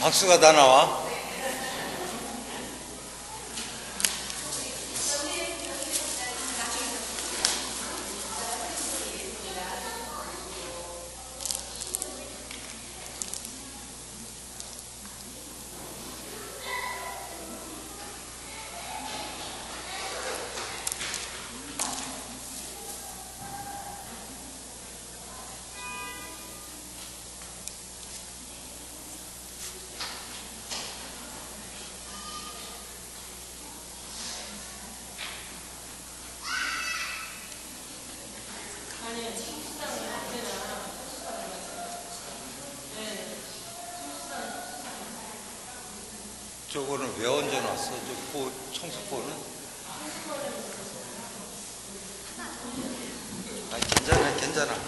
박수가 다 나와? 저거는 왜 얹어놨어? 청소포는? 아, 괜찮아, 괜찮아.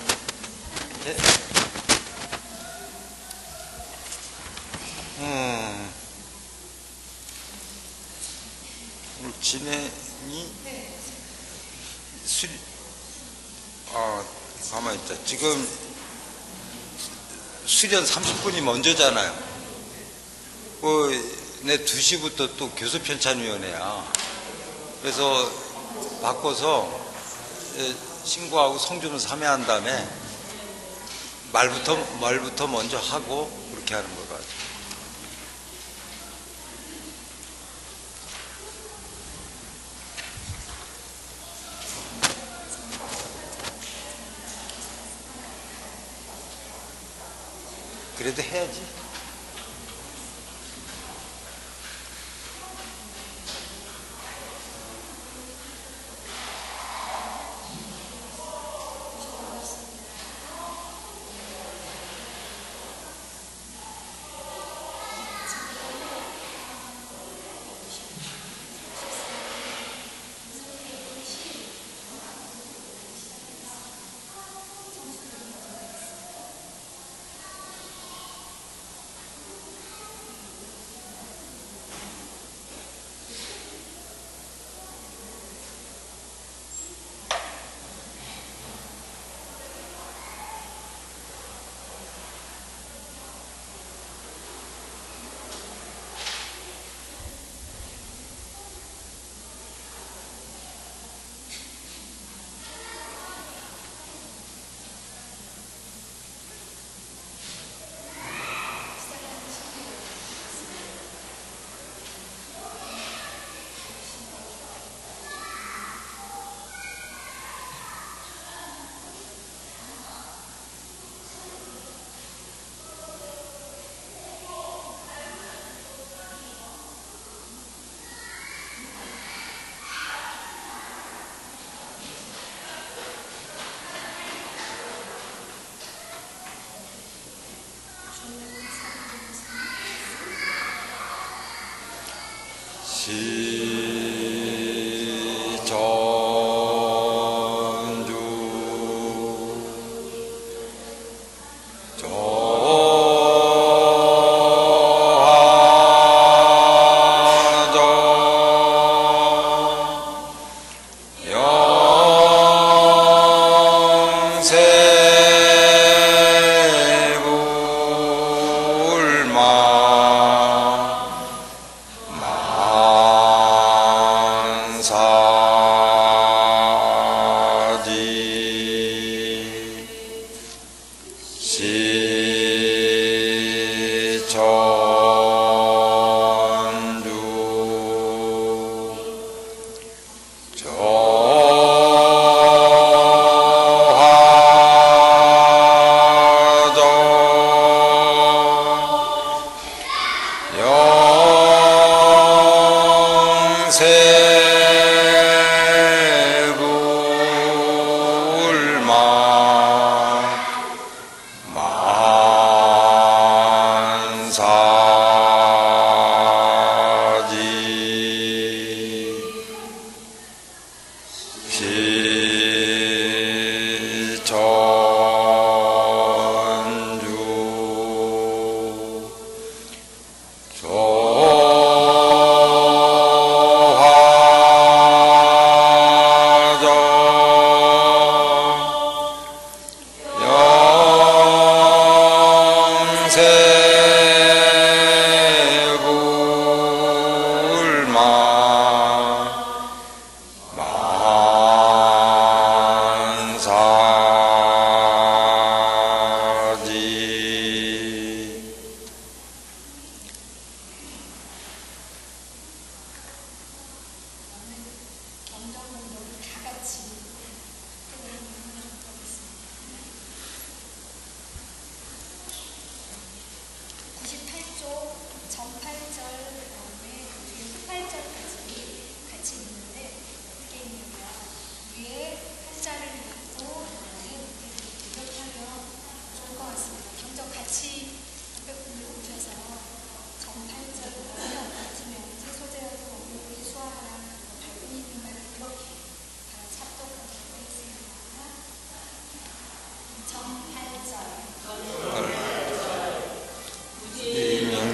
오늘 진행이 가만히 있자. 지금 수련 30분이 먼저잖아요. 내 2시부터 또 교수편찬위원회야. 그래서 바꿔서 신고하고 성주는 3회 한 다음에 말부터 먼저 하고 그렇게 하는 거 같아요. 그래도 해야지.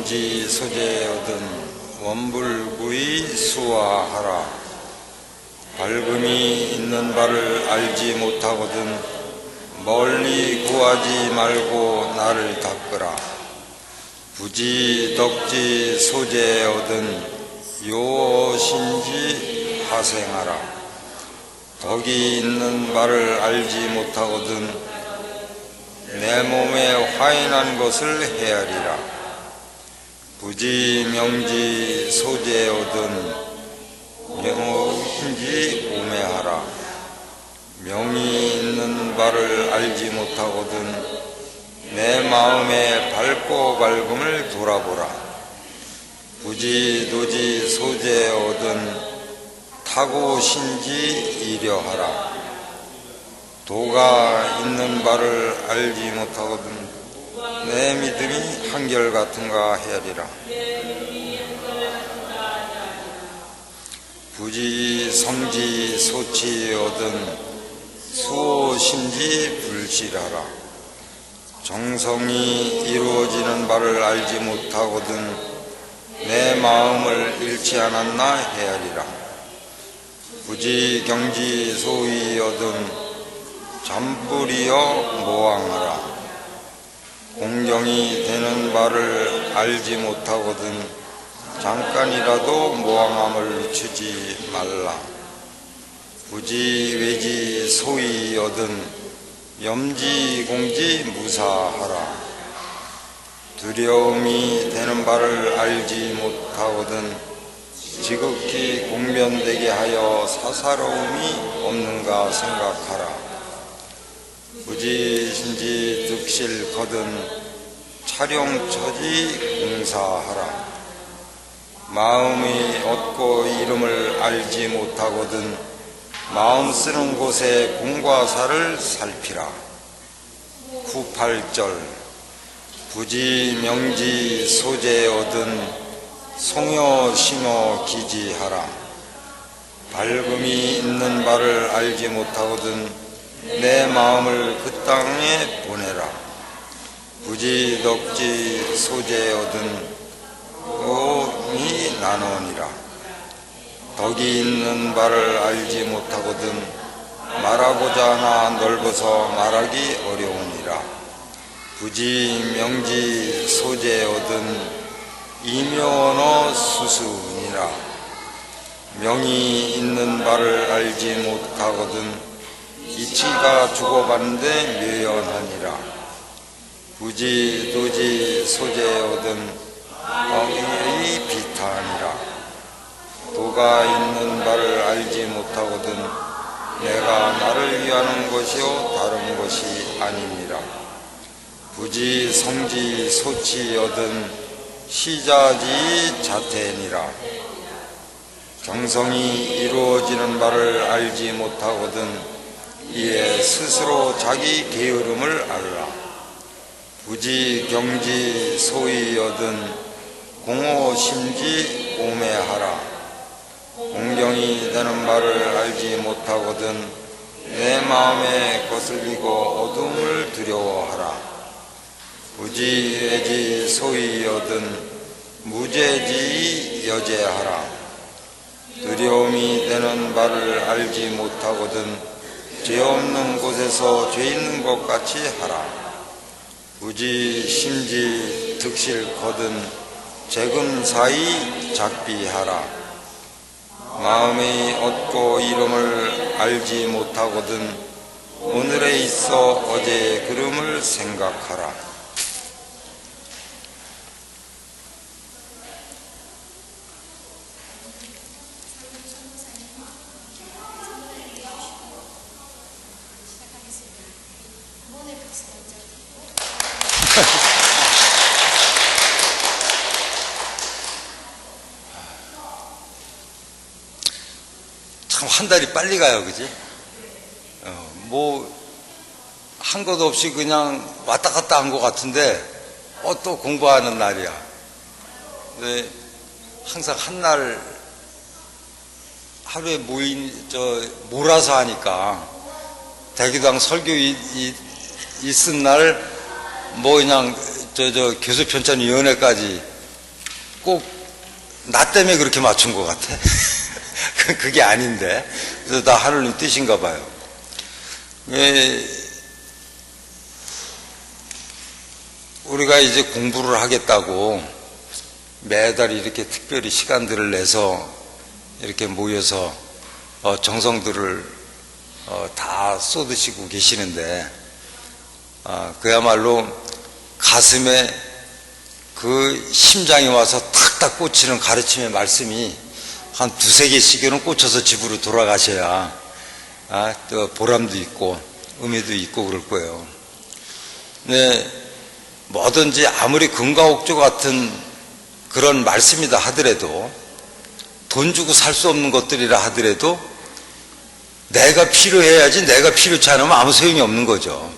명지 소재 얻은 원불구이 수화하라. 밝음이 있는 바를 알지 못하거든 멀리 구하지 말고 나를 닦으라. 부지 덕지 소재 얻은 요신지 하생하라. 덕이 있는 바를 알지 못하거든 내 몸에 화인한 것을 헤아리라. 부지 명지 소재 얻은 명인지 오매하라. 명이 있는 바를 알지 못하거든 내 마음의 밝고 밝음을 돌아보라. 부지 도지 소재 얻은 타고 신지 이려하라. 도가 있는 바를 알지 못하거든 내 믿음이 한결같은가 헤아리라. 부지 성지 소치 얻은 수호심지 불실하라. 정성이 이루어지는 바를 알지 못하거든 내 마음을 잃지 않았나 헤아리라. 부지 경지 소위 얻은 잠불이여 모왕하라. 공경이 되는 바를 알지 못하거든 잠깐이라도 모왕함을 늦추지 말라. 부지 외지 소위 얻은 염지 공지 무사하라. 두려움이 되는 바를 알지 못하거든 지극히 공변되게 하여 사사로움이 없는가 생각하라. 부지 신지 득실 거든 촬영처지 공사하라. 마음이 얻고 이름을 알지 못하거든 마음 쓰는 곳에 공과사를 살피라. 98절 부지 명지 소재 얻은 송여 심어 기지하라. 밝음이 있는 바를 알지 못하거든 내 마음을 그 땅에 보내라. 부지 덕지 소재 얻은 이 나누니라. 덕이 있는 바를 알지 못하거든 말하고자 하나 넓어서 말하기 어려우니라. 부지 명지 소재 얻은 이묘언어 수수니라. 명이 있는 바를 알지 못하거든 이치가 주고받는데 묘연하니라. 부지 도지 소재 얻은 어미의 비탄이라. 도가 있는 바를 알지 못하거든 내가 나를 위하는 것이요 다른 것이 아니니라. 부지 성지 소치 얻은 시자지 자태니라. 정성이 이루어지는 바를 알지 못하거든 이에 스스로 자기 게으름을 알라. 부지 경지 소위 얻은 공허심지 오매하라. 공경이 되는 바를 알지 못하거든 내 마음에 거슬리고 어둠을 두려워하라. 부지 애지 소위 얻은 무죄지 여제하라. 두려움이 되는 바를 알지 못하거든 죄 없는 곳에서 죄 있는 것 같이 하라. 부지 심지 득실거든 재금 사이 작비하라. 마음이 얻고 이름을 알지 못하거든 오늘에 있어 어제의 그름을 생각하라. 참 한 달이 빨리 가요, 그지? 한 것 없이 그냥 왔다 갔다 한 것 같은데, 또 공부하는 날이야. 근데 항상 한 날, 하루에 몰아서 하니까, 대기당 설교 있은 날, 그냥, 교수편찬위원회까지 꼭 나 때문에 그렇게 맞춘 것 같아. 그게 아닌데. 그래서 다 하늘님 뜻인가 봐요. 우리가 이제 공부를 하겠다고 매달 이렇게 특별히 시간들을 내서 이렇게 모여서 정성들을 다 쏟으시고 계시는데, 그야말로 가슴에 그 심장이 와서 탁탁 꽂히는 가르침의 말씀이 한 두세 개씩은 꽂혀서 집으로 돌아가셔야 또 보람도 있고 의미도 있고 그럴 거예요. 네, 뭐든지 아무리 금가옥조 같은 그런 말씀이다 하더라도, 돈 주고 살 수 없는 것들이라 하더라도 내가 필요해야지, 내가 필요치 않으면 아무 소용이 없는 거죠.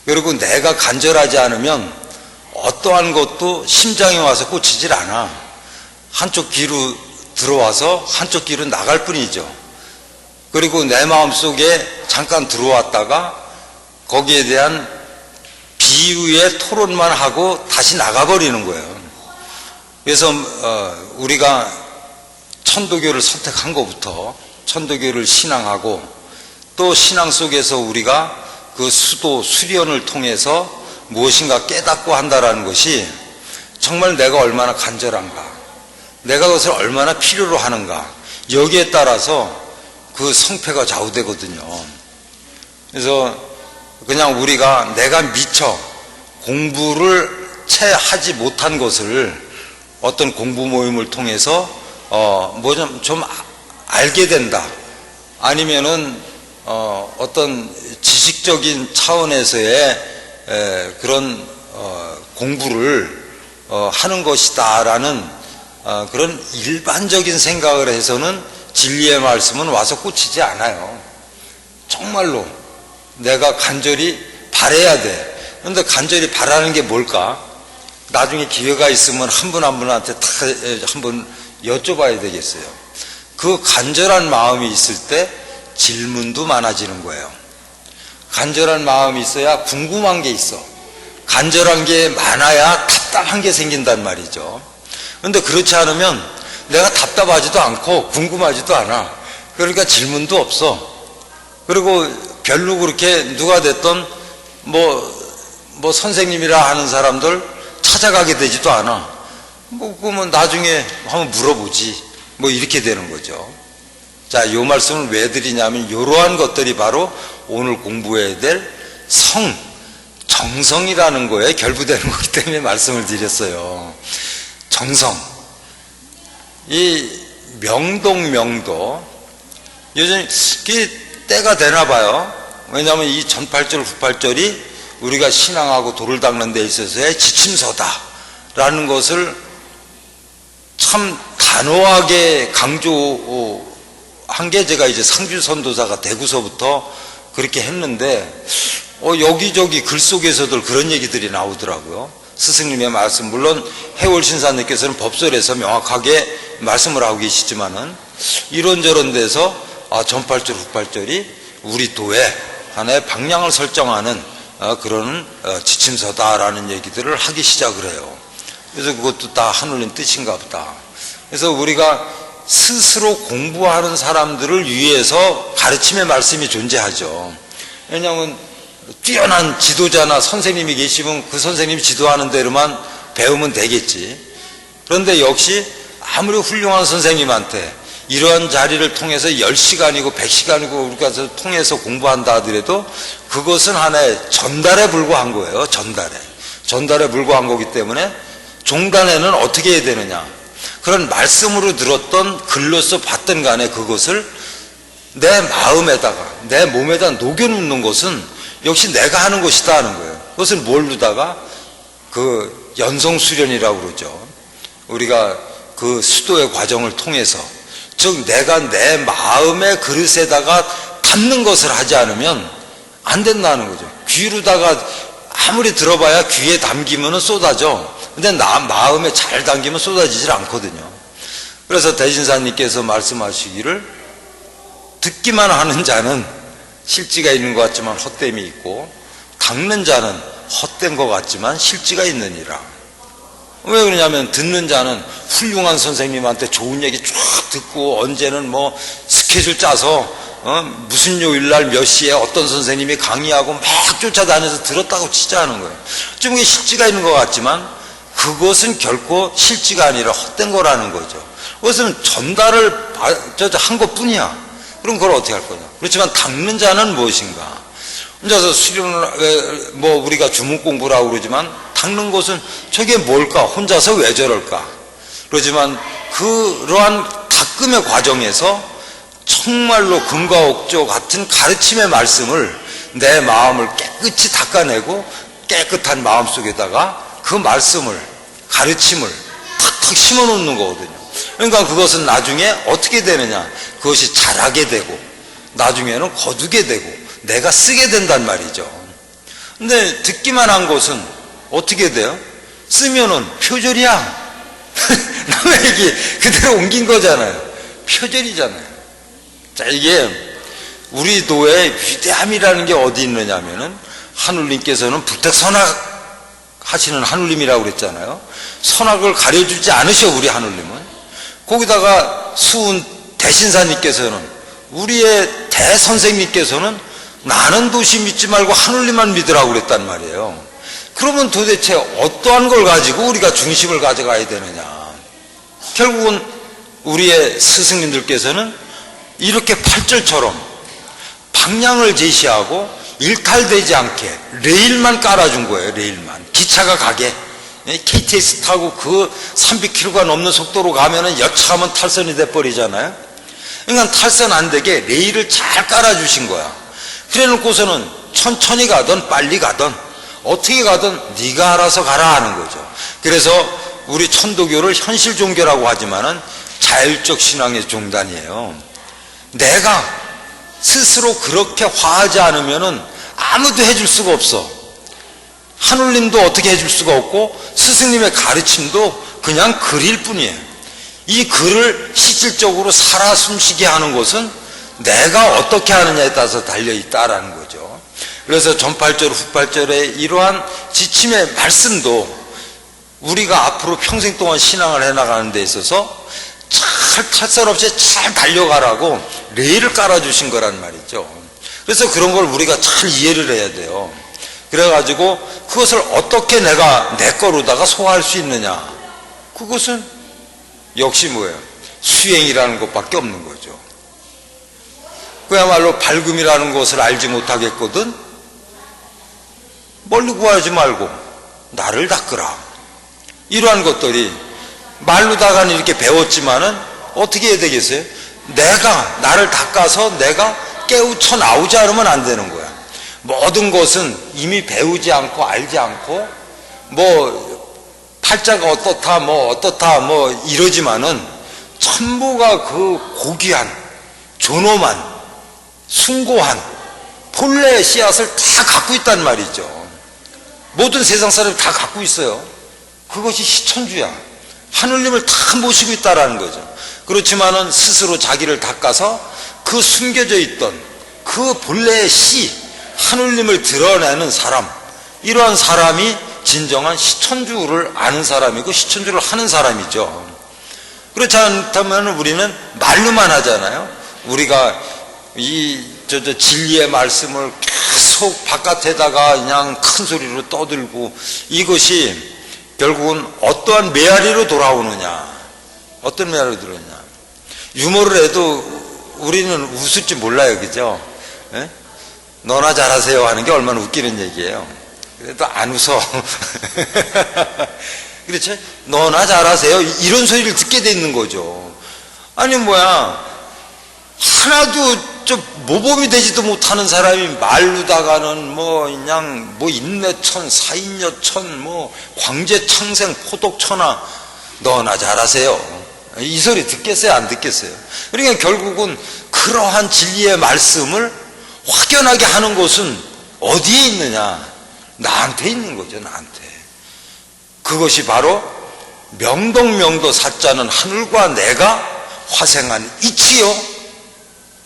그리고 내가 간절하지 않으면 어떠한 것도 심장에 와서 꽂히질 않아. 한쪽 귀로 들어와서 한쪽 귀로 나갈 뿐이죠. 그리고 내 마음속에 잠깐 들어왔다가 거기에 대한 비유의 토론만 하고 다시 나가버리는 거예요. 그래서 우리가 천도교를 선택한 것부터 천도교를 신앙하고, 또 신앙 속에서 우리가 그 수도 수련을 통해서 무엇인가 깨닫고 한다라는 것이 정말 내가 얼마나 간절한가, 내가 그것을 얼마나 필요로 하는가, 여기에 따라서 그 성패가 좌우되거든요. 그래서 그냥 우리가 내가 미처 공부를 채 하지 못한 것을 어떤 공부 모임을 통해서 뭐 좀 알게 된다, 아니면은 어떤 지식적인 차원에서의 그런 공부를 하는 것이다라는 그런 일반적인 생각을 해서는 진리의 말씀은 와서 꽂히지 않아요. 정말로 내가 간절히 바라야 돼. 그런데 간절히 바라는 게 뭘까? 나중에 기회가 있으면 한 분 한 분한테 다 한번 여쭤봐야 되겠어요. 그 간절한 마음이 있을 때 질문도 많아지는 거예요. 간절한 마음이 있어야 궁금한 게 있어. 간절한 게 많아야 답답한 게 생긴단 말이죠. 그런데 그렇지 않으면 내가 답답하지도 않고 궁금하지도 않아. 그러니까 질문도 없어. 그리고 별로 그렇게 누가 됐던 뭐 선생님이라 하는 사람들 찾아가게 되지도 않아. 그러면 나중에 한번 물어보지. 이렇게 되는 거죠. 자, 요 말씀을 왜 드리냐면, 이러한 것들이 바로 오늘 공부해야 될 정성이라는 거에 결부되는 거기 때문에 말씀을 드렸어요. 정성. 이 명도 요즘 때가 되나 봐요. 왜냐하면 이 전팔절 후팔절이 우리가 신앙하고 도를 닦는 데 있어서의 지침서다라는 것을 참 단호하게 강조한 게, 제가 이제 상주 선도사가 되고서부터 그렇게 했는데, 여기저기 글 속에서도 그런 얘기들이 나오더라고요. 스승님의 말씀, 물론 해월 신사님께서는 법설에서 명확하게 말씀을 하고 계시지만은, 이런저런 데서 전팔절 후팔절이 우리 도의 하나의 방향을 설정하는 그런 지침서다라는 얘기들을 하기 시작을 해요. 그래서 그것도 다 하늘님 뜻인가 보다. 그래서 우리가 스스로 공부하는 사람들을 위해서 가르침의 말씀이 존재하죠. 왜냐하면 뛰어난 지도자나 선생님이 계시면 그 선생님이 지도하는 대로만 배우면 되겠지. 그런데 역시 아무리 훌륭한 선생님한테 이러한 자리를 통해서 10시간이고 100시간이고 우리가 통해서 공부한다 하더라도 그것은 하나의 전달에 불과한 거예요. 전달에 불과한 거기 때문에 종단에는 어떻게 해야 되느냐, 그런 말씀으로 들었던 글로서 봤던 간에 그것을 내 마음에다가 내 몸에다 녹여놓는 것은 역시 내가 하는 것이다 하는 거예요. 그것을 뭘로다가 그 연성수련이라고 그러죠. 우리가 그 수도의 과정을 통해서, 즉 내가 내 마음의 그릇에다가 담는 것을 하지 않으면 안 된다는 거죠. 귀로다가 아무리 들어봐야 귀에 담기면 쏟아져. 근데 나 마음에 잘 담기면 쏟아지질 않거든요. 그래서 대신사님께서 말씀하시기를, 듣기만 하는 자는 실지가 있는 것 같지만 헛됨이 있고, 닦는 자는 헛된 것 같지만 실지가 있느니라. 왜 그러냐면 듣는 자는 훌륭한 선생님한테 좋은 얘기 쫙 듣고 언제는 뭐 스케줄 짜서 무슨 요일날 몇 시에 어떤 선생님이 강의하고 막 쫓아다녀서 들었다고 치자 하는 거예요. 좀 이게 실지가 있는 것 같지만 그것은 결코 실지가 아니라 헛된 거라는 거죠. 그것은 전달을 한 것뿐이야. 그럼 그걸 어떻게 할 거냐. 그렇지만 닦는 자는 무엇인가. 혼자서 수련을 뭐 우리가 주문 공부라고 그러지만 닦는 것은 저게 뭘까? 혼자서 왜 저럴까? 그러지만 그러한 닦음의 과정에서 정말로 금과 옥조 같은 가르침의 말씀을 내 마음을 깨끗이 닦아내고 깨끗한 마음 속에다가 그 말씀을 가르침을 탁탁 심어놓는 거거든요. 그러니까 그것은 나중에 어떻게 되느냐, 그것이 자라게 되고 나중에는 거두게 되고 내가 쓰게 된단 말이죠. 근데 듣기만 한 것은 어떻게 돼요? 쓰면은 표절이야. 남의 얘기 그대로 옮긴 거잖아요. 표절이잖아요. 자, 이게 우리 도의 위대함이라는 게 어디 있느냐면은 하느님께서는 불택선악 하시는 하느님이라고 그랬잖아요. 선악을 가려주지 않으셔. 우리 하느님은. 거기다가 수은 대신사님께서는, 우리의 대선생님께서는 나는 도시 믿지 말고 하느님만 믿으라고 그랬단 말이에요. 그러면 도대체 어떠한 걸 가지고 우리가 중심을 가져가야 되느냐. 결국은 우리의 스승님들께서는 이렇게 8절처럼 방향을 제시하고 일탈되지 않게 레일만 깔아준 거예요. 레일만. 기차가 가게. KTX 타고 그 300km가 넘는 속도로 가면은 여차하면 탈선이 돼버리잖아요. 그러니까 탈선 안 되게 레일을 잘 깔아주신 거야. 그래 놓고서는 천천히 가든 빨리 가든 어떻게 가든 네가 알아서 가라 하는 거죠. 그래서 우리 천도교를 현실 종교라고 하지만은 자율적 신앙의 종단이에요. 내가 스스로 그렇게 화하지 않으면은 아무도 해줄 수가 없어. 하느님도 어떻게 해줄 수가 없고 스승님의 가르침도 그냥 글일 뿐이에요. 이 글을 실질적으로 살아 숨쉬게 하는 것은 내가 어떻게 하느냐에 따라서 달려있다라는 거죠. 그래서 전팔절 후팔절의 이러한 지침의 말씀도 우리가 앞으로 평생 동안 신앙을 해나가는 데 있어서 잘 탈선 없이 잘 달려가라고 레일을 깔아주신 거란 말이죠. 그래서 그런 걸 우리가 잘 이해를 해야 돼요. 그래가지고 그것을 어떻게 내가 내 거로다가 소화할 수 있느냐, 그것은 역시 뭐예요? 수행이라는 것밖에 없는 거죠. 그야말로 밝음이라는 것을 알지 못하겠거든 멀리 구하지 말고 나를 닦으라. 이러한 것들이 말로다가는 이렇게 배웠지만은 어떻게 해야 되겠어요? 내가 나를 닦아서 내가 깨우쳐 나오지 않으면 안 되는 거야. 모든 것은 이미 배우지 않고 알지 않고 뭐 팔자가 어떻다 뭐 어떻다 뭐 이러지만은 전부가 그 고귀한 존엄한 숭고한 본래의 씨앗을 다 갖고 있단 말이죠. 모든 세상 사람이 다 갖고 있어요. 그것이 시천주야. 하느님을 다 모시고 있다라는 거죠. 그렇지만은 스스로 자기를 닦아서 그 숨겨져 있던 그 본래의 씨 하느님을 드러내는 사람, 이러한 사람이 진정한 시천주를 아는 사람이고 시천주를 하는 사람이죠. 그렇지 않다면 우리는 말로만 하잖아요. 우리가 진리의 말씀을 계속 바깥에다가 그냥 큰 소리로 떠들고, 이것이 결국은 어떠한 메아리로 돌아오느냐, 어떤 메아리로 들어오느냐. 유머를 해도 우리는 웃을지 몰라요, 그죠? 예? 너나 잘하세요 하는 게 얼마나 웃기는 얘기예요. 그래도 안 웃어. 그렇지? 너나 잘하세요 이런 소리를 듣게 돼 있는 거죠. 아니 뭐야, 하나도 좀 모범이 되지도 못하는 사람이 말로다가는 뭐 그냥 뭐 인내천 사인여천 뭐 광재창생 포독천하 너나 잘하세요 이 소리 듣겠어요 안 듣겠어요? 그러니까 결국은 그러한 진리의 말씀을 확연하게 하는 곳은 어디에 있느냐? 나한테 있는 거죠. 나한테. 그것이 바로 명동명도 사자는 하늘과 내가 화생한 이치요,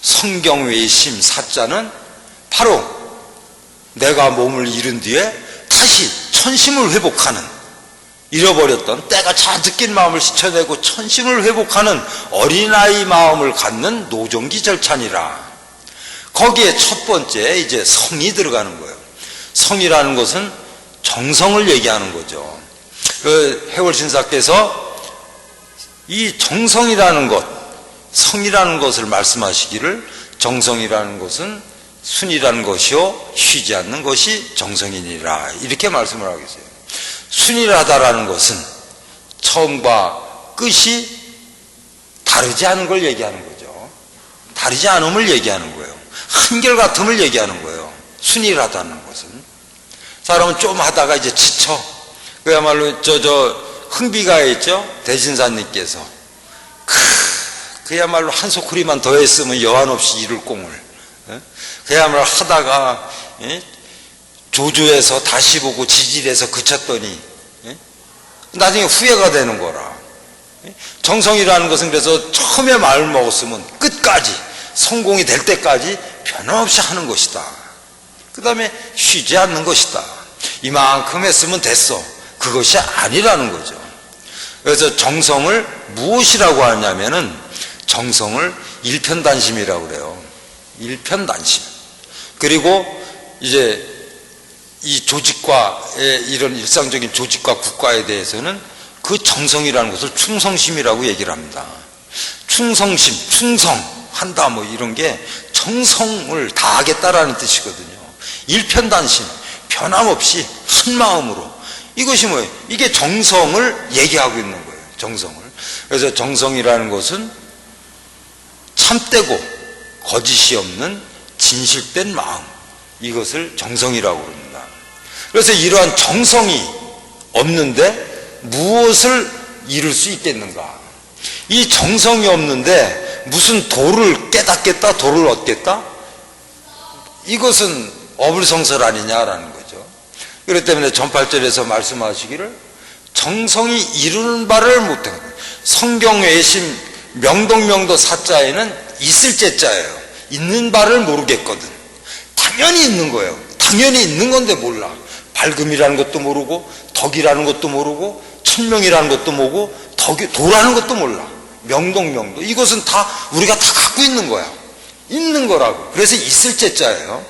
성경외심 사자는 바로 내가 몸을 잃은 뒤에 다시 천심을 회복하는 잃어버렸던 때가 잔뜩 낀 마음을 씻어내고 천심을 회복하는 어린아이 마음을 갖는 노정기 절차니라. 거기에 첫 번째 이제 성이 들어가는 거예요. 성이라는 것은 정성을 얘기하는 거죠. 그 해월신사께서 이 정성이라는 것, 성이라는 것을 말씀하시기를 정성이라는 것은 순이라는 것이요 쉬지 않는 것이 정성이니라 이렇게 말씀을 하고 계세요. 순이라다라는 것은 처음과 끝이 다르지 않은 걸 얘기하는 거죠. 다르지 않음을 얘기하는 거예요. 한결같음을 얘기하는 거예요. 순이라다는 것은. 사람은 좀 하다가 이제 지쳐. 그야말로 흥비가에 있죠. 대진사님께서 그야말로 한 소쿠리만 더 했으면 여한 없이 이룰 공을 그야말로 하다가 조조해서 다시 보고 지질해서 그쳤더니 나중에 후회가 되는 거라. 정성이라는 것은 그래서 처음에 마음을 먹었으면 끝까지 성공이 될 때까지 변함없이 하는 것이다. 그 다음에 쉬지 않는 것이다. 이만큼 했으면 됐어. 그것이 아니라는 거죠. 그래서 정성을 무엇이라고 하냐면은 정성을 일편단심이라고 그래요. 일편단심. 그리고 이제 이 조직과의 이런 일상적인 조직과 국가에 대해서는 그 정성이라는 것을 충성심이라고 얘기를 합니다. 충성심, 충성한다 뭐 이런 게 정성을 다하겠다라는 뜻이거든요. 일편단심, 변함없이 한 마음으로. 이것이 뭐예요? 이게 정성을 얘기하고 있는 거예요. 정성을. 그래서 정성이라는 것은 참되고 거짓이 없는 진실된 마음, 이것을 정성이라고 합니다. 그래서 이러한 정성이 없는데 무엇을 이룰 수 있겠는가? 이 정성이 없는데 무슨 도를 깨닫겠다, 도를 얻겠다? 이것은 어불성설 아니냐라는 거죠. 그렇기 때문에 전팔절에서 말씀하시기를 정성이 이루는 바를 못해. 성경 외심 명동명도 사자에는 있을 제자예요. 있는 바를 모르겠거든. 당연히 있는 거예요. 당연히 있는 건데 몰라. 밝음이라는 것도 모르고 덕이라는 것도 모르고 천명이라는 것도 모르고 도라는 것도 몰라. 명동명도. 이것은 다 우리가 다 갖고 있는 거야. 있는 거라고. 그래서 있을 제자예요.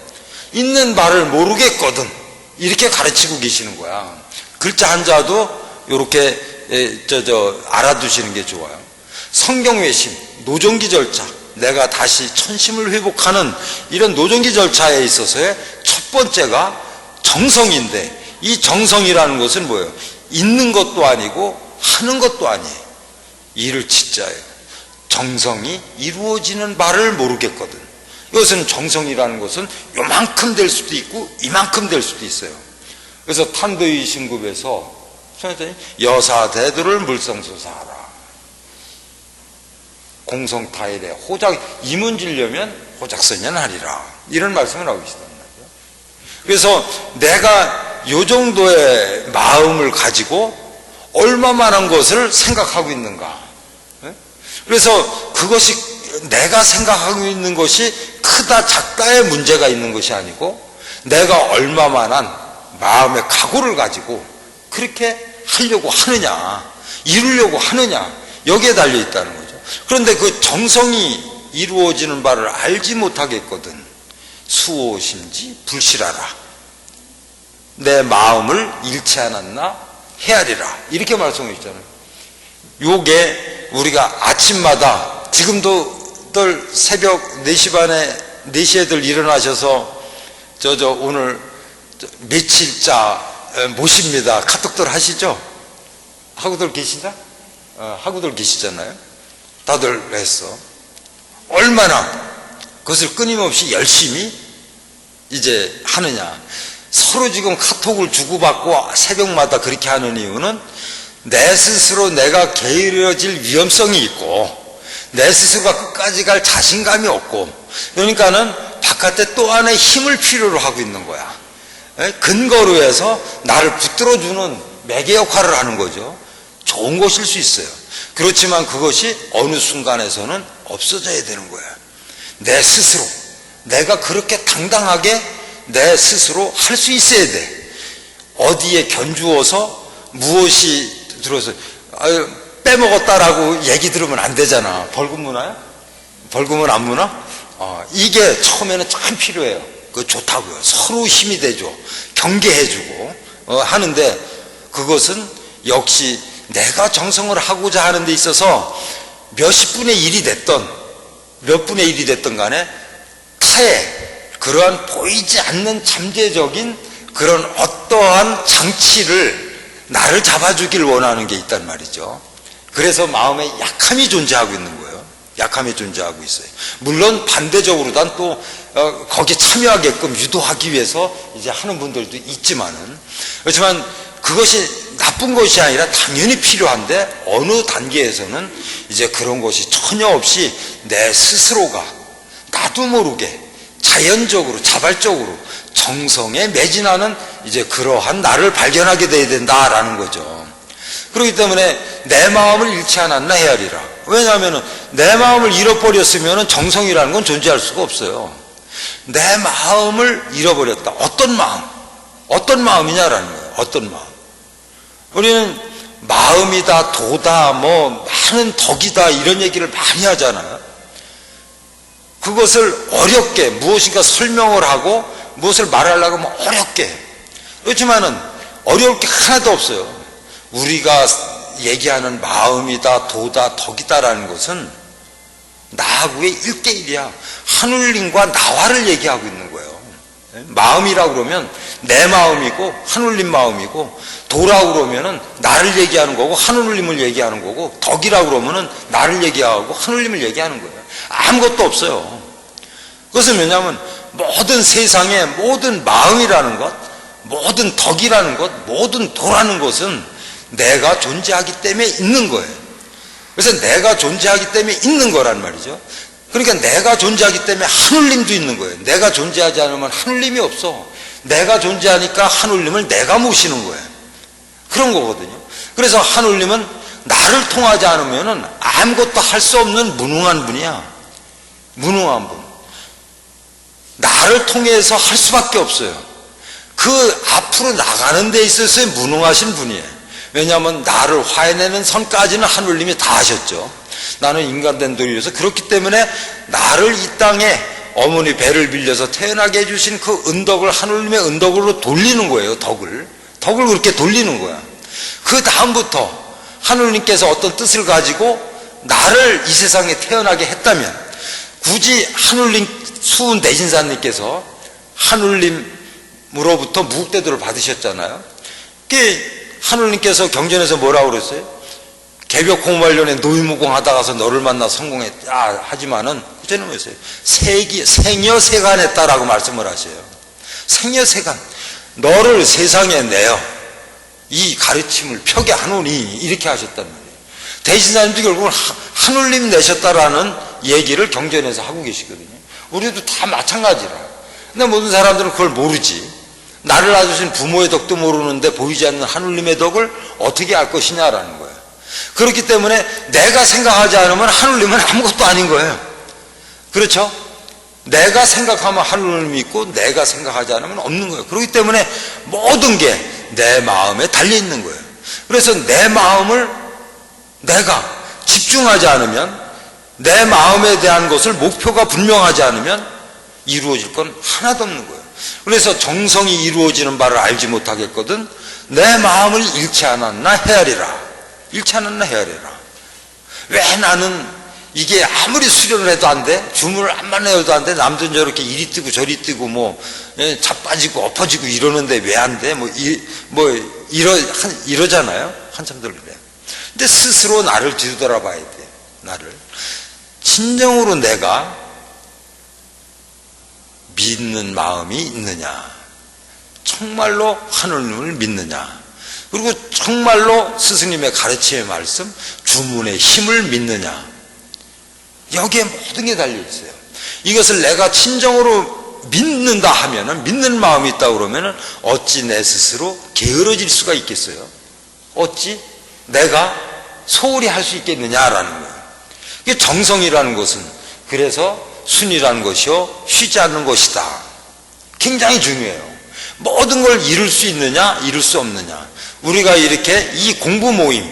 있는 바를 모르겠거든. 이렇게 가르치고 계시는 거야. 글자 한자도 이렇게 알아두시는 게 좋아요. 성경외심, 노정기 절차, 내가 다시 천심을 회복하는 이런 노정기 절차에 있어서의 첫 번째가 정성인데, 이 정성이라는 것은 뭐예요? 있는 것도 아니고 하는 것도 아니에요. 이를 짓자예요. 정성이 이루어지는 바를 모르겠거든. 이것은 정성이라는 것은 요만큼 될 수도 있고 이만큼 될 수도 있어요. 그래서 탄도의 신급에서 여사대도를 물성소사하라. 공성타일에 호작, 이문지려면 호작선연하리라. 이런 말씀을 하고 계시단 말이에요. 그래서 내가 요 정도의 마음을 가지고 얼마만한 것을 생각하고 있는가. 그래서 그것이 내가 생각하고 있는 것이 크다 작다의 문제가 있는 것이 아니고 내가 얼마만한 마음의 각오를 가지고 그렇게 하려고 하느냐, 이루려고 하느냐, 여기에 달려 있다는 거죠. 그런데 그 정성이 이루어지는 바를 알지 못하겠거든. 수오심지 불실하라. 내 마음을 잃지 않았나 헤아리라. 이렇게 말씀해 주잖아요. 요게 우리가 아침마다 지금도 늘 새벽 4시 반에 4시에들 일어나셔서 오늘 며칠자 모십니다. 카톡들 하시죠? 하고들 계시나? 하고들 계시잖아요. 다들 했어. 얼마나 그것을 끊임없이 열심히 이제 하느냐. 서로 지금 카톡을 주고받고 새벽마다 그렇게 하는 이유는 내 스스로 내가 게으러질 위험성이 있고 내 스스로가 끝까지 갈 자신감이 없고, 그러니까는 바깥에 또 하나의 힘을 필요로 하고 있는 거야. 근거로 해서 나를 붙들어주는 매개 역할을 하는 거죠. 좋은 것일 수 있어요. 그렇지만 그것이 어느 순간에서는 없어져야 되는 거야. 내 스스로 내가 그렇게 당당하게 내 스스로 할 수 있어야 돼. 어디에 견주어서 무엇이 들어서 빼먹었다라고 얘기 들으면 안 되잖아. 벌금 무나요? 벌금은 안 무나? 이게 처음에는 참 필요해요. 그거 좋다고요. 서로 힘이 되죠. 경계해주고 하는데, 그것은 역시 내가 정성을 하고자 하는 데 있어서 몇십 분의 일이 됐던 몇 분의 일이 됐던 간에 타의 그러한 보이지 않는 잠재적인 그런 어떠한 장치를 나를 잡아주길 원하는 게 있단 말이죠. 그래서 마음에 약함이 존재하고 있는 거예요. 약함이 존재하고 있어요. 물론 반대적으로 난 또 거기에 참여하게끔 유도하기 위해서 이제 하는 분들도 있지만은, 그렇지만 그것이 나쁜 것이 아니라 당연히 필요한데, 어느 단계에서는 이제 그런 것이 전혀 없이 내 스스로가 나도 모르게 자연적으로 자발적으로 정성에 매진하는 이제 그러한 나를 발견하게 돼야 된다라는 거죠. 그렇기 때문에 내 마음을 잃지 않았나 헤아리라. 왜냐하면 내 마음을 잃어버렸으면 정성이라는 건 존재할 수가 없어요. 내 마음을 잃어버렸다. 어떤 마음? 어떤 마음이냐라는 거예요. 어떤 마음? 우리는 마음이다, 도다, 뭐 많은 덕이다 이런 얘기를 많이 하잖아요. 그것을 어렵게 무엇인가 설명을 하고 무엇을 말하려고 하면 어렵게. 그렇지만은 어려울 게 하나도 없어요. 우리가 얘기하는 마음이다, 도다, 덕이다라는 것은 나하고의 1대1이야. 하늘님과 나와를 얘기하고 있는 거예요. 마음이라고 그러면 내 마음이고 하늘님 마음이고, 도라고 그러면은 나를 얘기하는 거고 하늘님을 얘기하는 거고, 덕이라고 그러면은 나를 얘기하고 하늘님을 얘기하는 거예요. 아무것도 없어요. 그것은 왜냐하면 모든 세상의 모든 마음이라는 것, 모든 덕이라는 것, 모든 도라는 것은 내가 존재하기 때문에 있는 거예요. 그래서 내가 존재하기 때문에 있는 거란 말이죠. 그러니까 내가 존재하기 때문에 하늘님도 있는 거예요. 내가 존재하지 않으면 하늘님이 없어. 내가 존재하니까 하늘님을 내가 모시는 거예요. 그런 거거든요. 그래서 하늘님은 나를 통하지 않으면 아무것도 할 수 없는 무능한 분이야. 무능한 분. 나를 통해서 할 수밖에 없어요. 그 앞으로 나가는 데 있어서 무능하신 분이에요. 왜냐하면 나를 화해내는 선까지는 하늘님이 다 하셨죠. 나는 인간된 도리여서, 그렇기 때문에 나를 이 땅에 어머니 배를 빌려서 태어나게 해주신 그 은덕을 하늘님의 은덕으로 돌리는 거예요. 덕을 그렇게 돌리는 거야. 그 다음부터 하늘님께서 어떤 뜻을 가지고 나를 이 세상에 태어나게 했다면, 굳이 하늘님 수은 대신사님께서 하늘님으로부터 무국대도를 받으셨잖아요. 하늘님께서 경전에서 뭐라고 그랬어요? 개벽공말년에 노유무공 하다 가서 너를 만나 성공했다 하지만은 그때는 뭐였어요? 생여세간했다라고 말씀을 하셔요. 생여세간, 너를 세상에 내어 이 가르침을 펴게 하노니, 이렇게 하셨단 말이에요. 대신사님도 결국은 하늘님 내셨다라는 얘기를 경전에서 하고 계시거든요. 우리도 다 마찬가지라. 근데 모든 사람들은 그걸 모르지. 나를 낳아주신 부모의 덕도 모르는데 보이지 않는 하늘님의 덕을 어떻게 알 것이냐라는 거예요. 그렇기 때문에 내가 생각하지 않으면 하늘님은 아무것도 아닌 거예요. 그렇죠? 내가 생각하면 하늘님이 있고 내가 생각하지 않으면 없는 거예요. 그렇기 때문에 모든 게 내 마음에 달려있는 거예요. 그래서 내 마음을 내가 집중하지 않으면, 내 마음에 대한 것을 목표가 분명하지 않으면 이루어질 건 하나도 없는 거예요. 그래서 정성이 이루어지는 바를 알지 못하겠거든 내 마음을 잃지 않았나 헤아리라. 잃지 않았나 헤아리라. 왜 나는 이게 아무리 수련을 해도 안 돼? 주문을 암만 해도 안 돼? 남들은 저렇게 이리 뜨고 저리 뜨고 뭐 자빠지고 엎어지고 이러는데 왜 안 돼? 이러잖아요. 한참들 그래. 근데 스스로 나를 뒤돌아봐야 돼. 나를 진정으로 내가 믿는 마음이 있느냐, 정말로 하늘님을 믿느냐, 그리고 정말로 스승님의 가르침의 말씀, 주문의 힘을 믿느냐, 여기에 모든 게 달려있어요. 이것을 내가 진정으로 믿는다 하면은, 믿는 마음이 있다 그러면은 어찌 내 스스로 게으러질 수가 있겠어요? 어찌 내가 소홀히 할 수 있겠느냐라는 거예요. 이게 정성이라는 것은 그래서 순이라는 것이요 쉬지 않는 것이다. 굉장히 중요해요. 모든 걸 이룰 수 있느냐, 이룰 수 없느냐. 우리가 이렇게 이 공부 모임,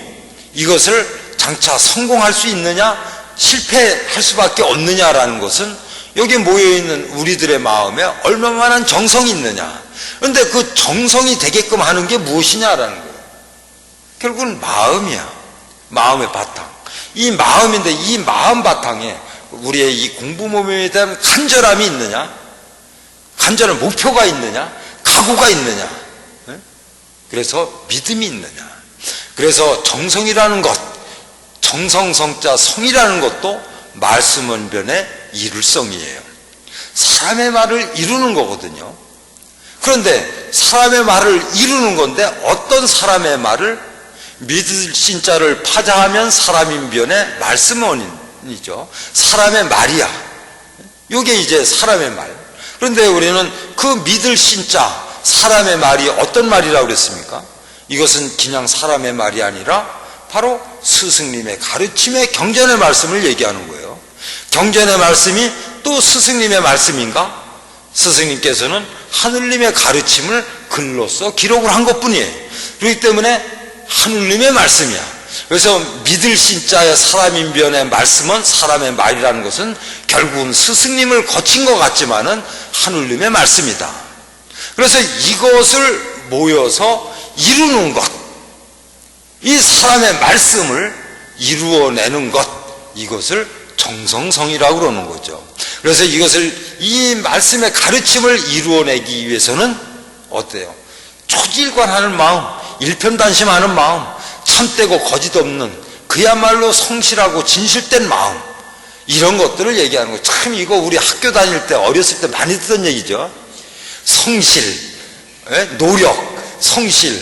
이것을 장차 성공할 수 있느냐, 실패할 수밖에 없느냐라는 것은 여기 모여있는 우리들의 마음에 얼마만한 정성이 있느냐. 그런데 그 정성이 되게끔 하는 게 무엇이냐라는 거예요. 결국은 마음이야. 마음의 바탕. 이 마음인데 이 마음 바탕에 우리의 이 공부 모임에 대한 간절함이 있느냐, 간절한 목표가 있느냐, 각오가 있느냐, 그래서 믿음이 있느냐. 그래서 정성이라는 것, 정성성자 성이라는 것도 말씀언변의 이룰성이에요. 사람의 말을 이루는 거거든요. 그런데 사람의 말을 이루는 건데 어떤 사람의 말을 믿을 신자를 파자하면 사람인변의 말씀언이죠. 사람의 말이야. 이게 이제 사람의 말. 그런데 우리는 그 믿을 신자 사람의 말이 어떤 말이라고 그랬습니까? 이것은 그냥 사람의 말이 아니라 바로 스승님의 가르침의 경전의 말씀을 얘기하는 거예요. 경전의 말씀이 또 스승님의 말씀인가? 스승님께서는 하늘님의 가르침을 글로써 기록을 한 것뿐이에요. 그렇기 때문에 하늘님의 말씀이야. 그래서 믿을 신자의 사람인변의 말씀은 사람의 말이라는 것은 결국은 스승님을 거친 것 같지만은 하늘님의 말씀이다. 그래서 이것을 모여서 이루는 것, 이 사람의 말씀을 이루어내는 것, 이것을 정성성이라고 그러는 거죠. 그래서 이것을, 이 말씀의 가르침을 이루어내기 위해서는 어때요? 초질관하는 마음, 일편단심하는 마음, 참되고 거짓 없는 그야말로 성실하고 진실된 마음, 이런 것들을 얘기하는 거예요. 참 이거 우리 학교 다닐 때 어렸을 때 많이 듣던 얘기죠. 성실, 노력, 성실,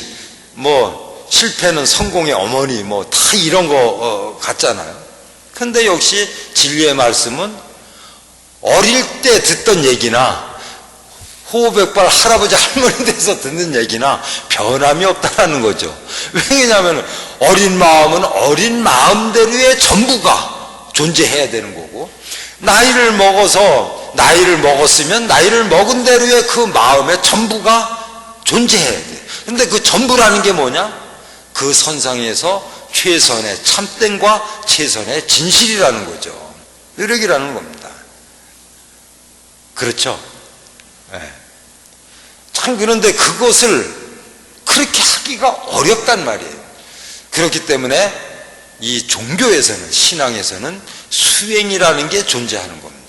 뭐 실패는 성공의 어머니, 뭐 다 이런 거 같잖아요. 근데 역시 진리의 말씀은 어릴 때 듣던 얘기나 호백발 할아버지 할머니 돼서 듣는 얘기나 변함이 없다는 거죠. 왜냐하면 어린 마음은 어린 마음대로의 전부가 존재해야 되는 거고, 나이를 먹었으면 나이를 먹은 대로의 그 마음의 전부가 존재해야 돼. 근데 그 전부라는 게 뭐냐? 그 선상에서 최선의 참됨과 최선의 진실이라는 거죠. 노력이라는 겁니다. 그렇죠? 네. 참, 그런데 그것을 그렇게 하기가 어렵단 말이에요. 그렇기 때문에 이 종교에서는, 신앙에서는 수행이라는 게 존재하는 겁니다.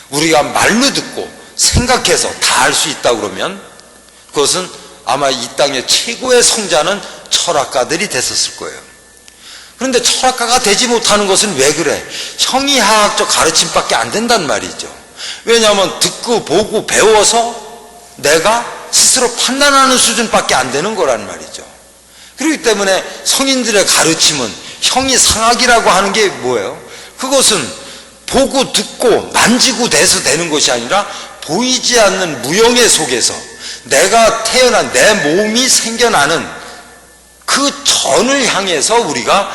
우리가 말로 듣고 생각해서 다 알 수 있다 그러면 그것은 아마 이 땅의 최고의 성자는 철학가들이 됐었을 거예요. 그런데 철학가가 되지 못하는 것은 왜 그래? 형이하학적 가르침밖에 안 된단 말이죠. 왜냐하면 듣고 보고 배워서 내가 스스로 판단하는 수준밖에 안 되는 거란 말이죠. 그렇기 때문에 성인들의 가르침은 형이상학이라고 하는 게 뭐예요? 그것은 보고 듣고 만지고 돼서 되는 것이 아니라 보이지 않는 무형의 속에서 내가 태어난 내 몸이 생겨나는 그 전을 향해서 우리가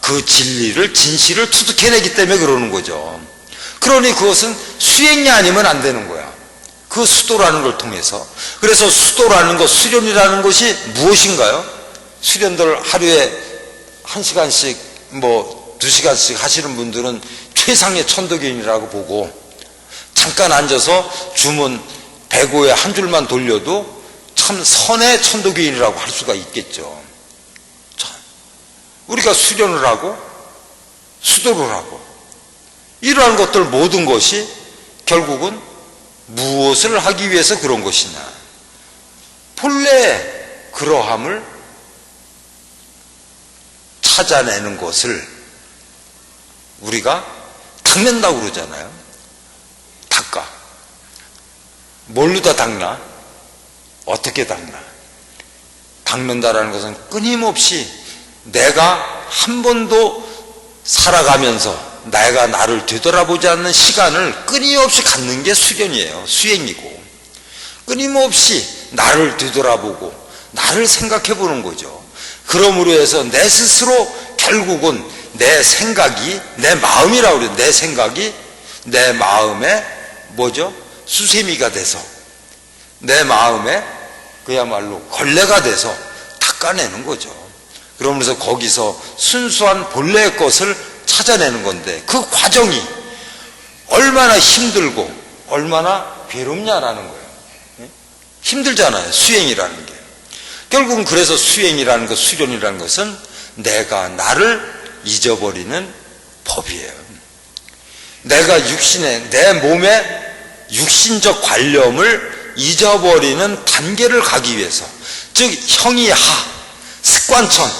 그 진리를, 진실을 투득해내기 때문에 그러는 거죠. 그러니 그것은 수행이 아니면 안 되는 거야. 그 수도라는 걸 통해서. 그래서 수도라는 것, 수련이라는 것이 무엇인가요? 수련들 하루에 1시간씩 뭐 2시간씩 하시는 분들은 최상의 천도교인이라고 보고, 잠깐 앉아서 주문 105에 한 줄만 돌려도 참 선의 천도교인이라고 할 수가 있겠죠. 참, 우리가 수련을 하고 수도를 하고 이러한 것들 모든 것이 결국은 무엇을 하기 위해서 그런 것이냐, 본래 그러함을 찾아내는 것을 우리가 닦는다고 그러잖아요. 닦아. 뭘로 다 닦나? 어떻게 닦나? 닦는다라는 것은 끊임없이 내가 한 번도 살아가면서 내가 나를 되돌아보지 않는 시간을 끊임없이 갖는 게 수련이에요. 수행이고, 끊임없이 나를 되돌아보고 나를 생각해 보는 거죠. 그러므로 해서 내 스스로 결국은 내 생각이, 내 마음이라고 그래요. 내 생각이 내 마음에 뭐죠? 수세미가 돼서 내 마음에 그야말로 걸레가 돼서 탁 닦아내는 거죠. 그러면서 거기서 순수한 본래의 것을 찾아내는 건데, 그 과정이 얼마나 힘들고 얼마나 괴롭냐라는 거예요. 힘들잖아요, 수행이라는 게. 결국은 그래서 수행이라는 것, 수련이라는 것은 내가 나를 잊어버리는 법이에요. 내가 내 몸의 육신적 관념을 잊어버리는 단계를 가기 위해서, 즉 형이하, 습관천,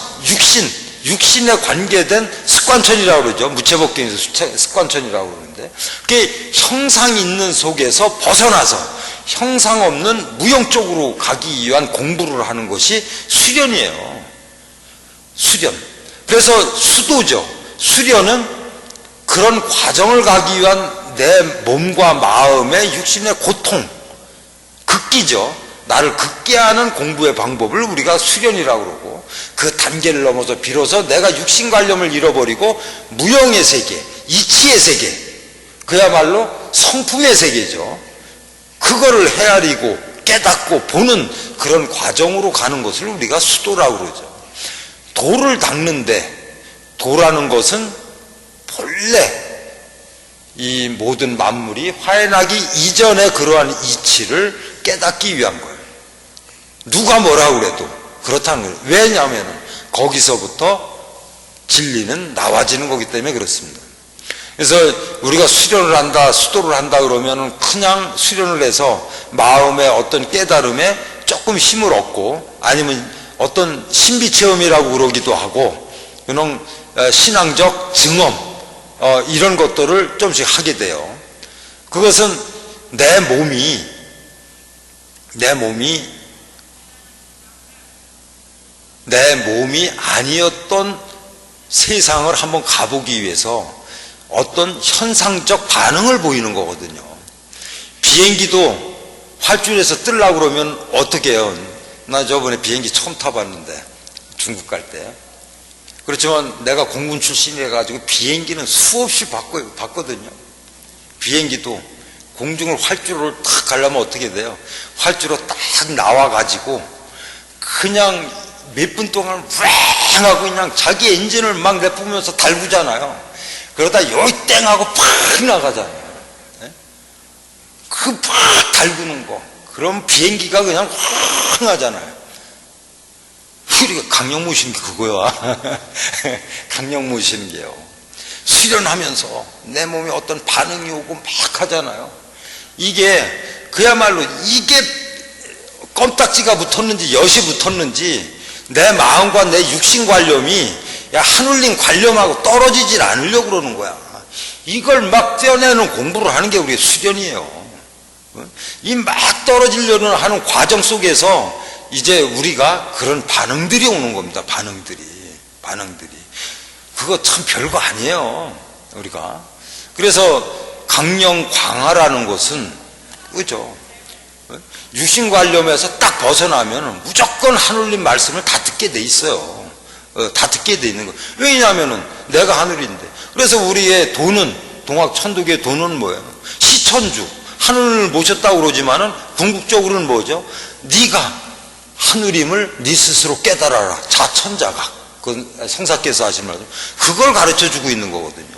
육신에 관계된 습관천이라고 그러죠. 무채복경에서 습관천이라고 그러는데, 그게 형상 있는 속에서 벗어나서 형상 없는 무형 쪽으로 가기 위한 공부를 하는 것이 수련이에요. 수련. 그래서 수도죠. 수련은 그런 과정을 가기 위한 내 몸과 마음의 육신의 고통, 극기죠. 나를 극게 하는 공부의 방법을 우리가 수련이라고 그러고, 그 단계를 넘어서 비로소 내가 육신 관념을 잃어버리고 무형의 세계, 이치의 세계, 그야말로 성품의 세계죠. 그거를 헤아리고 깨닫고 보는 그런 과정으로 가는 것을 우리가 수도라고 그러죠. 도를 닦는데, 도라는 것은 본래 이 모든 만물이 화해나기 이전에 그러한 이치를 깨닫기 위한 거예요. 누가 뭐라고 그래도 그렇다는 거예요. 왜냐하면 거기서부터 진리는 나와지는 거기 때문에 그렇습니다. 그래서 우리가 수련을 한다, 수도를 한다 그러면 그냥 수련을 해서 마음의 어떤 깨달음에 조금 힘을 얻고, 아니면 어떤 신비체험이라고 그러기도 하고, 그런 신앙적 증언, 이런 것들을 좀씩 하게 돼요. 그것은 내 몸이 아니었던 세상을 한번 가보기 위해서 어떤 현상적 반응을 보이는 거거든요. 비행기도 활주로에서 뜨려고 그러면 어떻게 해요? 나 저번에 비행기 처음 타봤는데, 중국 갈 때. 그렇지만 내가 공군 출신이라 가지고 비행기는 수없이 봤거든요. 비행기도 공중을 활주로를 탁 가려면 어떻게 돼요? 활주로 딱 나와가지고 그냥 몇 분 동안 왱 하고 그냥 자기 엔진을 막 내뿜으면서 달구잖아요. 그러다 요땡 하고 팍 나가잖아요. 그 팍 달구는 거, 그럼 비행기가 그냥 확 하잖아요. 우리가 강령 모시는 게 그거야. 강령 모시는 게요. 수련하면서 내 몸에 어떤 반응이 오고 막 하잖아요. 이게 그야말로 이게 껌딱지가 붙었는지 엿이 붙었는지 내 마음과 내 육신 관념이 하늘님 관념하고 떨어지질 않으려고 그러는 거야. 이걸 막 떼어내는 공부를 하는 게 우리의 수련이에요. 이 막 떨어지려는 하는 과정 속에서 이제 우리가 그런 반응들이 오는 겁니다. 반응들이. 그거 참 별거 아니에요, 우리가. 그래서 강령 광화라는 것은, 그죠? 육신 관념에서 딱 벗어나면 무조건 하늘님 말씀을 다 듣게 돼 있어요. 다 듣게 돼 있는 거예요. 왜냐하면은 내가 하늘인데. 그래서 우리의 도는, 동학 천도교의 도는 뭐예요? 시천주. 하늘을 모셨다고 그러지만은 궁극적으로는 뭐죠? 네가 하늘임을 네 스스로 깨달아라. 자천자각. 그건 성사께서 하신 말씀. 그걸 가르쳐 주고 있는 거거든요.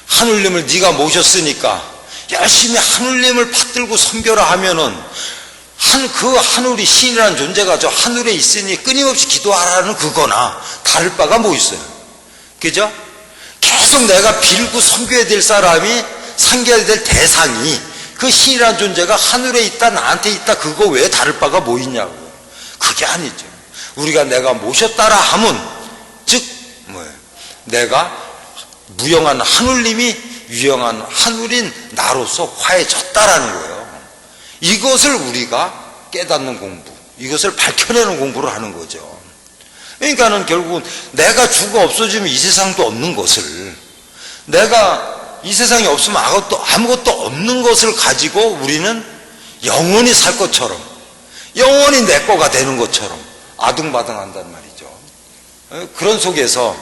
하늘님을 네가 모셨으니까 열심히 하늘님을 받들고 섬겨라 하면은 그 하늘이 신이라는 존재가 저 하늘에 있으니 끊임없이 기도하라는 그거나 다를 바가 뭐 있어요? 그죠? 계속 내가 빌고 섬겨야 될 사람이, 섬겨야 될 대상이, 그 신이라는 존재가 하늘에 있다, 나한테 있다, 그거 외에 다를 바가 뭐 있냐고요. 그게 아니죠. 우리가 내가 모셨다라 하면, 즉 뭐예요? 내가 무영한 하늘님이 유영한 하늘인 나로서 화해졌다라는 거예요. 이것을 우리가 깨닫는 공부, 이것을 밝혀내는 공부를 하는 거죠. 그러니까는 결국은 내가 죽어 없어지면 이 세상도 없는 것을, 내가 이 세상이 없으면 아무것도 없는 것을 가지고 우리는 영원히 살 것처럼, 영원히 내 거가 되는 것처럼 아둥바둥한단 말이죠. 그런 속에서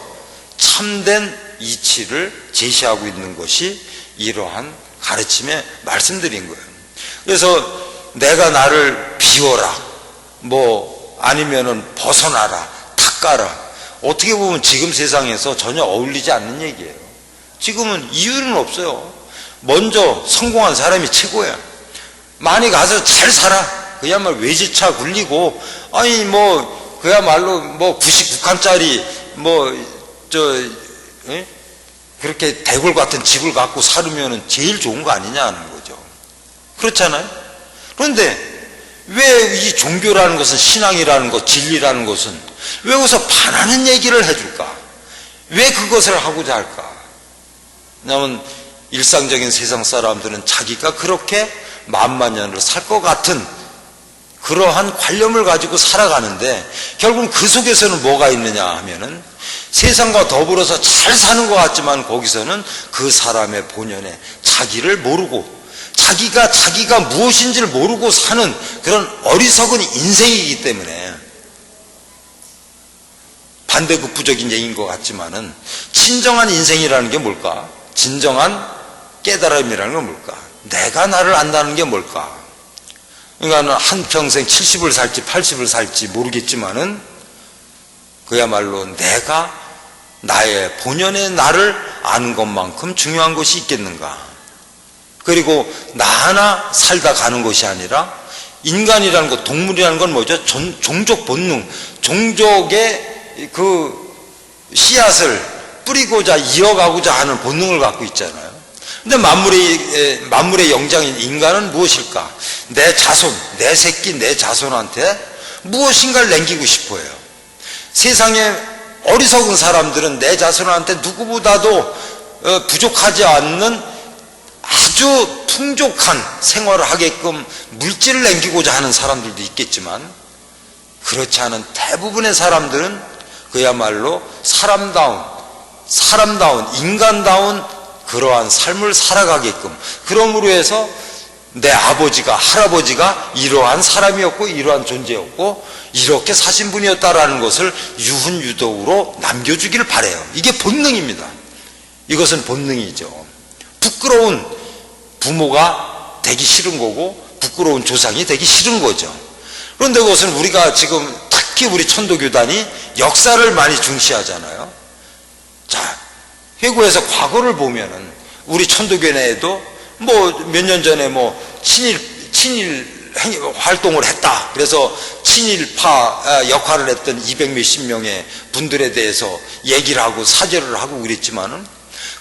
참된 이치를 제시하고 있는 것이 이러한 가르침의 말씀드린 거예요. 그래서 내가 나를 비워라, 아니면은 벗어나라, 닦아라. 어떻게 보면 지금 세상에서 전혀 어울리지 않는 얘기예요. 지금은 이유는 없어요. 먼저 성공한 사람이 최고야. 많이 가서 잘 살아. 그야말로 외제차 굴리고, 아니 뭐 그야말로 뭐 99칸짜리 그렇게 대골 같은 집을 갖고 살으면은 제일 좋은 거 아니냐 하는 거죠. 그렇잖아요. 그런데 왜 이 종교라는 것은, 신앙이라는 것, 진리라는 것은 왜 거기서 반하는 얘기를 해줄까? 왜 그것을 하고자 할까? 왜냐하면 일상적인 세상 사람들은 자기가 그렇게 만만년을 살 것 같은 그러한 관념을 가지고 살아가는데, 결국 그 속에서는 뭐가 있느냐 하면은 세상과 더불어서 잘 사는 것 같지만 거기서는 그 사람의 본연의 자기를 모르고, 자기가 무엇인지를 모르고 사는 그런 어리석은 인생이기 때문에, 반대급부적인 얘기인 것 같지만은 진정한 인생이라는 게 뭘까? 진정한 깨달음이라는 건 뭘까? 내가 나를 안다는 게 뭘까? 그러니까 한평생 70을 살지 80을 살지 모르겠지만은 그야말로 내가 나의 본연의 나를 아는 것만큼 중요한 것이 있겠는가? 그리고 나 하나 살다 가는 것이 아니라, 인간이라는 것, 동물이라는 건 뭐죠? 종족 본능, 종족의 그 씨앗을 뿌리고자 이어가고자 하는 본능을 갖고 있잖아요. 근데 만물의 영장인 인간은 무엇일까? 내 자손, 내 새끼, 내 자손한테 무엇인가를 남기고 싶어요. 세상에 어리석은 사람들은 내 자손한테 누구보다도 부족하지 않는 아주 풍족한 생활을 하게끔 물질을 남기고자 하는 사람들도 있겠지만, 그렇지 않은 대부분의 사람들은 그야말로 사람다운 인간다운 그러한 삶을 살아가게끔, 그러므로 해서 내 아버지가, 할아버지가 이러한 사람이었고 이러한 존재였고 이렇게 사신 분이었다라는 것을 유훈유덕으로 남겨주기를 바라요. 이게 본능입니다. 이것은 본능이죠. 부끄러운 부모가 되기 싫은 거고 부끄러운 조상이 되기 싫은 거죠. 그런데 그것은 우리가 지금 특히 우리 천도교단이 역사를 많이 중시하잖아요. 자, 회고에서 과거를 보면은 우리 천도교 내에도 뭐 몇 년 전에 뭐 친일 활동을 했다. 그래서 친일파 역할을 했던 200 몇십 명의 분들에 대해서 얘기를 하고 사죄를 하고 그랬지만은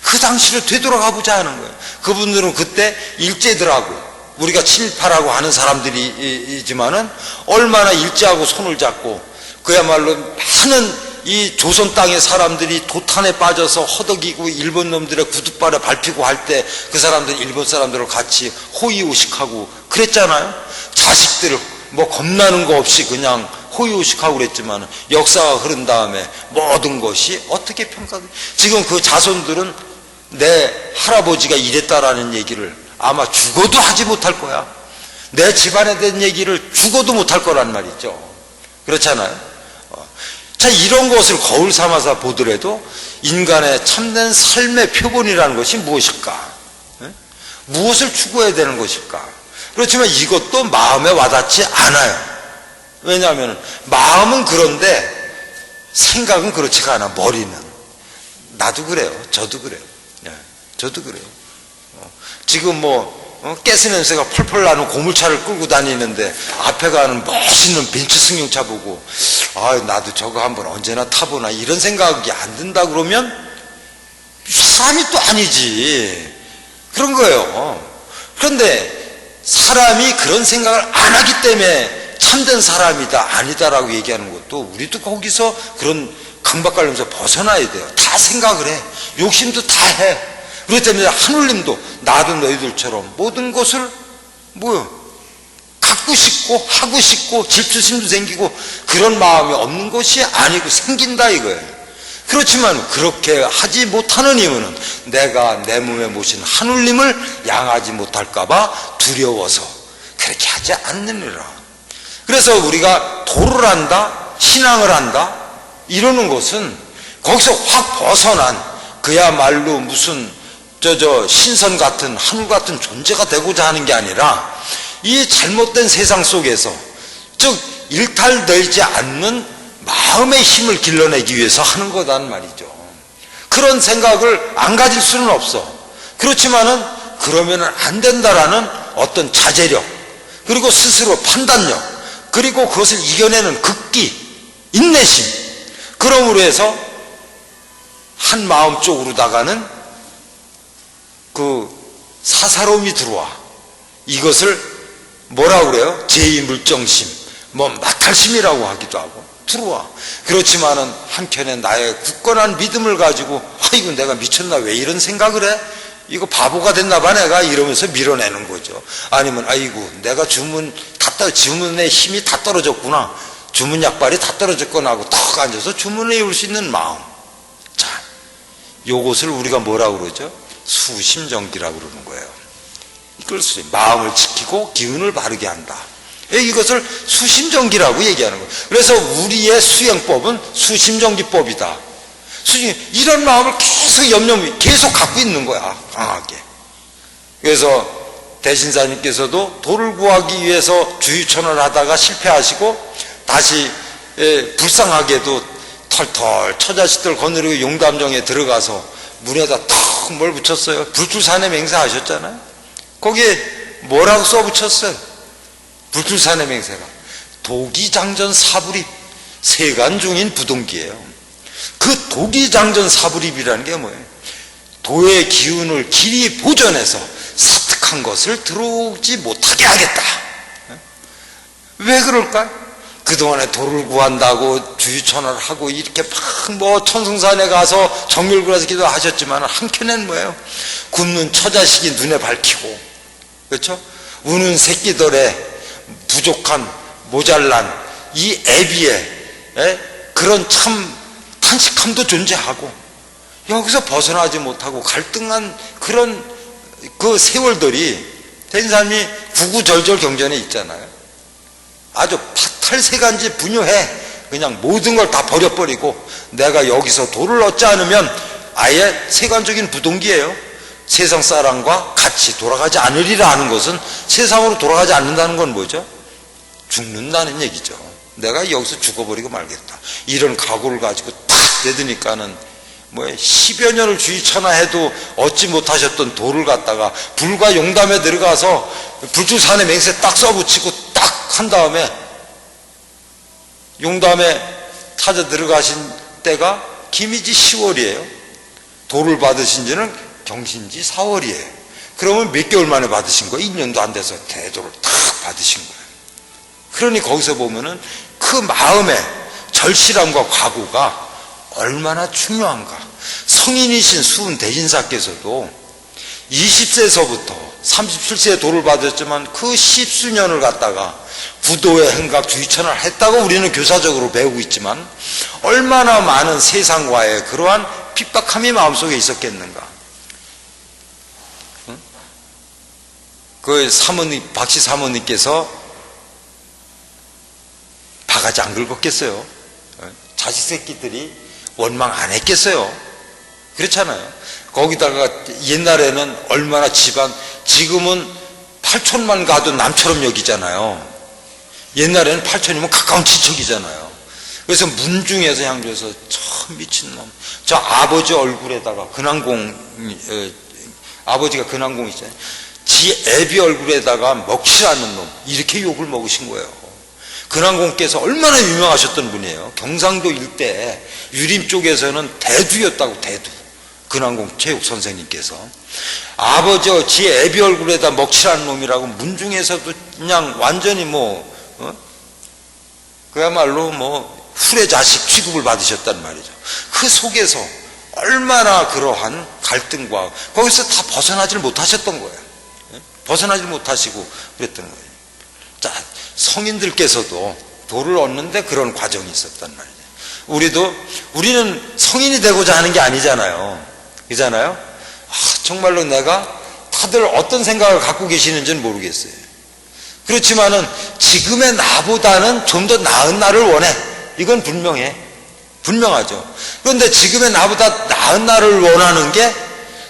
그 당시를 되돌아가 보자 하는 거예요. 그분들은 그때 일제들하고, 우리가 친일파라고 하는 사람들이지만은 얼마나 일제하고 손을 잡고 그야말로 많은 이 조선 땅의 사람들이 도탄에 빠져서 허덕이고 일본 놈들의 구두발에 밟히고 할 때 그 사람들은 일본 사람들을 같이 호의호식하고 그랬잖아요. 자식들을 뭐 겁나는 거 없이 그냥 호의호식하고 그랬지만 역사가 흐른 다음에 모든 것이 어떻게 평가돼? 지금 그 자손들은 내 할아버지가 이랬다라는 얘기를 아마 죽어도 하지 못할 거야. 내 집안에 대한 얘기를 죽어도 못할 거란 말이죠. 그렇잖아요. 자, 이런 것을 거울 삼아서 보더라도 인간의 참된 삶의 표본이라는 것이 무엇일까? 무엇을 추구해야 되는 것일까? 그렇지만 이것도 마음에 와닿지 않아요. 왜냐하면 마음은 그런데 생각은 그렇지가 않아. 머리는. 나도 그래요. 저도 그래요. 저도 그래요. 지금 가스 냄새가 펄펄 나는 고물차를 끌고 다니는데 앞에 가는 멋있는 벤츠 승용차 보고 나도 저거 한번 언제나 타보나 이런 생각이 안 든다 그러면 사람이 또 아니지. 그런 거예요. 그런데 사람이 그런 생각을 안 하기 때문에 참된 사람이다 아니다라고 얘기하는 것도, 우리도 거기서 그런 강박관념에서 벗어나야 돼요. 다 생각을 해. 욕심도 다 해. 그렇기 때문에 하느님도 나도 너희들처럼 모든 것을 갖고 싶고 하고 싶고 질투심도 생기고 그런 마음이 없는 것이 아니고 생긴다 이거예요. 그렇지만 그렇게 하지 못하는 이유는 내가 내 몸에 모신 하느님을 양하지 못할까봐 두려워서 그렇게 하지 않느니라. 그래서 우리가 도를 한다, 신앙을 한다 이러는 것은 거기서 확 벗어난 그야말로 무슨 신선 같은 하늘 같은 존재가 되고자 하는 게 아니라 이 잘못된 세상 속에서, 즉 일탈되지 않는 마음의 힘을 길러내기 위해서 하는 거단 말이죠. 그런 생각을 안 가질 수는 없어. 그렇지만은 그러면은 안 된다라는 어떤 자제력, 그리고 스스로 판단력, 그리고 그것을 이겨내는 극기, 인내심, 그러므로 해서 한 마음 쪽으로다가는 그 사사로움이 들어와. 이것을 뭐라고 그래요? 제2물정심, 뭐 마탈심이라고 하기도 하고 들어와. 그렇지만은 한켠에 나의 굳건한 믿음을 가지고 아이고 내가 미쳤나, 왜 이런 생각을 해? 이거 바보가 됐나 봐 내가, 이러면서 밀어내는 거죠. 아니면 아이고 내가 주문의 힘이 다 떨어졌구나, 주문 약발이 다 떨어졌구나 하고 턱 앉아서 주문을 외울 수 있는 마음. 자, 요것을 우리가 뭐라고 그러죠? 수심정기라고 그러는 거예요. 이걸 마음을 지키고 기운을 바르게 한다. 이것을 수심정기라고 얘기하는 거예요. 그래서 우리의 수행법은 수심정기법이다. 이런 마음을 계속 갖고 있는 거야, 강하게. 그래서 대신사님께서도 도를 구하기 위해서 주유천을 하다가 실패하시고 다시 불쌍하게도 털털 처자식들 거느리고 용담정에 들어가서 문에다 턱 뭘 붙였어요? 불출산의 맹세 하셨잖아요. 거기에 뭐라고 써붙였어요? 불출산의 맹세가 도기장전 사불입 세간중인 부동기예요. 그 도기장전 사불입이라는 게 뭐예요? 도의 기운을 길이 보존해서 사특한 것을 들어오지 못하게 하겠다. 왜 그럴까요? 그동안에 도를 구한다고 주유천을 하고 이렇게 막 뭐 천승산에 가서 정밀구라서 기도하셨지만 한켠에는 뭐예요? 굶는 처자식이 눈에 밝히고, 그렇죠? 우는 새끼들의 부족한 모자란 이 애비의 그런 참 탄식함도 존재하고, 여기서 벗어나지 못하고 갈등한 그런 그 세월들이 대인사님이 구구절절 경전에 있잖아요. 아주 파탈세간지 분유해. 그냥 모든 걸 다 버려버리고 내가 여기서 도를 얻지 않으면 아예 세간적인 부동기예요. 세상 사람과 같이 돌아가지 않으리라 하는 것은, 세상으로 돌아가지 않는다는 건 뭐죠? 죽는다는 얘기죠. 내가 여기서 죽어버리고 말겠다, 이런 각오를 가지고 탁 내드니까는 뭐 10여 년을 주의천하해도 얻지 못하셨던 도를 갖다가 불과 용담에 들어가서 불출산의 맹세 딱 써붙이고 딱 한 다음에 용담에 찾아 들어가신 때가 기미지 10월이에요. 도를 받으신 지는 경신지 4월이에요. 그러면 몇 개월 만에 받으신 거예요? 2년도 안 돼서 대도를 탁 받으신 거예요. 그러니 거기서 보면은 그 마음의 절실함과 각오가 얼마나 중요한가. 성인이신 수은 대신사께서도 20세서부터 37세에 도를 받았지만 그 십수년을 갖다가 구도의 행각 주의천을 했다고 우리는 교사적으로 배우고 있지만, 얼마나 많은 세상과의 그러한 핍박함이 마음속에 있었겠는가. 그 사모님, 박씨 사모님께서 바가지 안 긁었겠어요? 자식 새끼들이 원망 안 했겠어요? 그렇잖아요. 거기다가 옛날에는 얼마나 집안, 지금은 8촌만 가도 남처럼 여기잖아요. 옛날에는 8촌이면 가까운 친척이잖아요. 그래서 문중에서 향주에서 참 미친놈, 저 아버지 얼굴에다가 아버지가 근황공 있잖아요. 지 애비 얼굴에다가 먹지 않는 놈, 이렇게 욕을 먹으신 거예요. 근황공께서 얼마나 유명하셨던 분이에요. 경상도 일대 유림 쪽에서는 대두였다고, 대두. 근황공 체육 선생님께서 아버지 지 애비 얼굴에다 먹칠하는 놈이라고 문중에서도 그냥 완전히 그야말로 후레 자식 취급을 받으셨단 말이죠. 그 속에서 얼마나 그러한 갈등과 거기서 다 벗어나질 못하셨던 거예요. 벗어나질 못하시고 그랬던 거예요. 자, 성인들께서도 도를 얻는데 그런 과정이 있었단 말이죠. 우리는 성인이 되고자 하는 게 아니잖아요. 그잖아요? 정말로 내가 다들 어떤 생각을 갖고 계시는지는 모르겠어요. 그렇지만은 지금의 나보다는 좀 더 나은 나를 원해. 이건 분명하죠. 그런데 지금의 나보다 나은 나를 원하는 게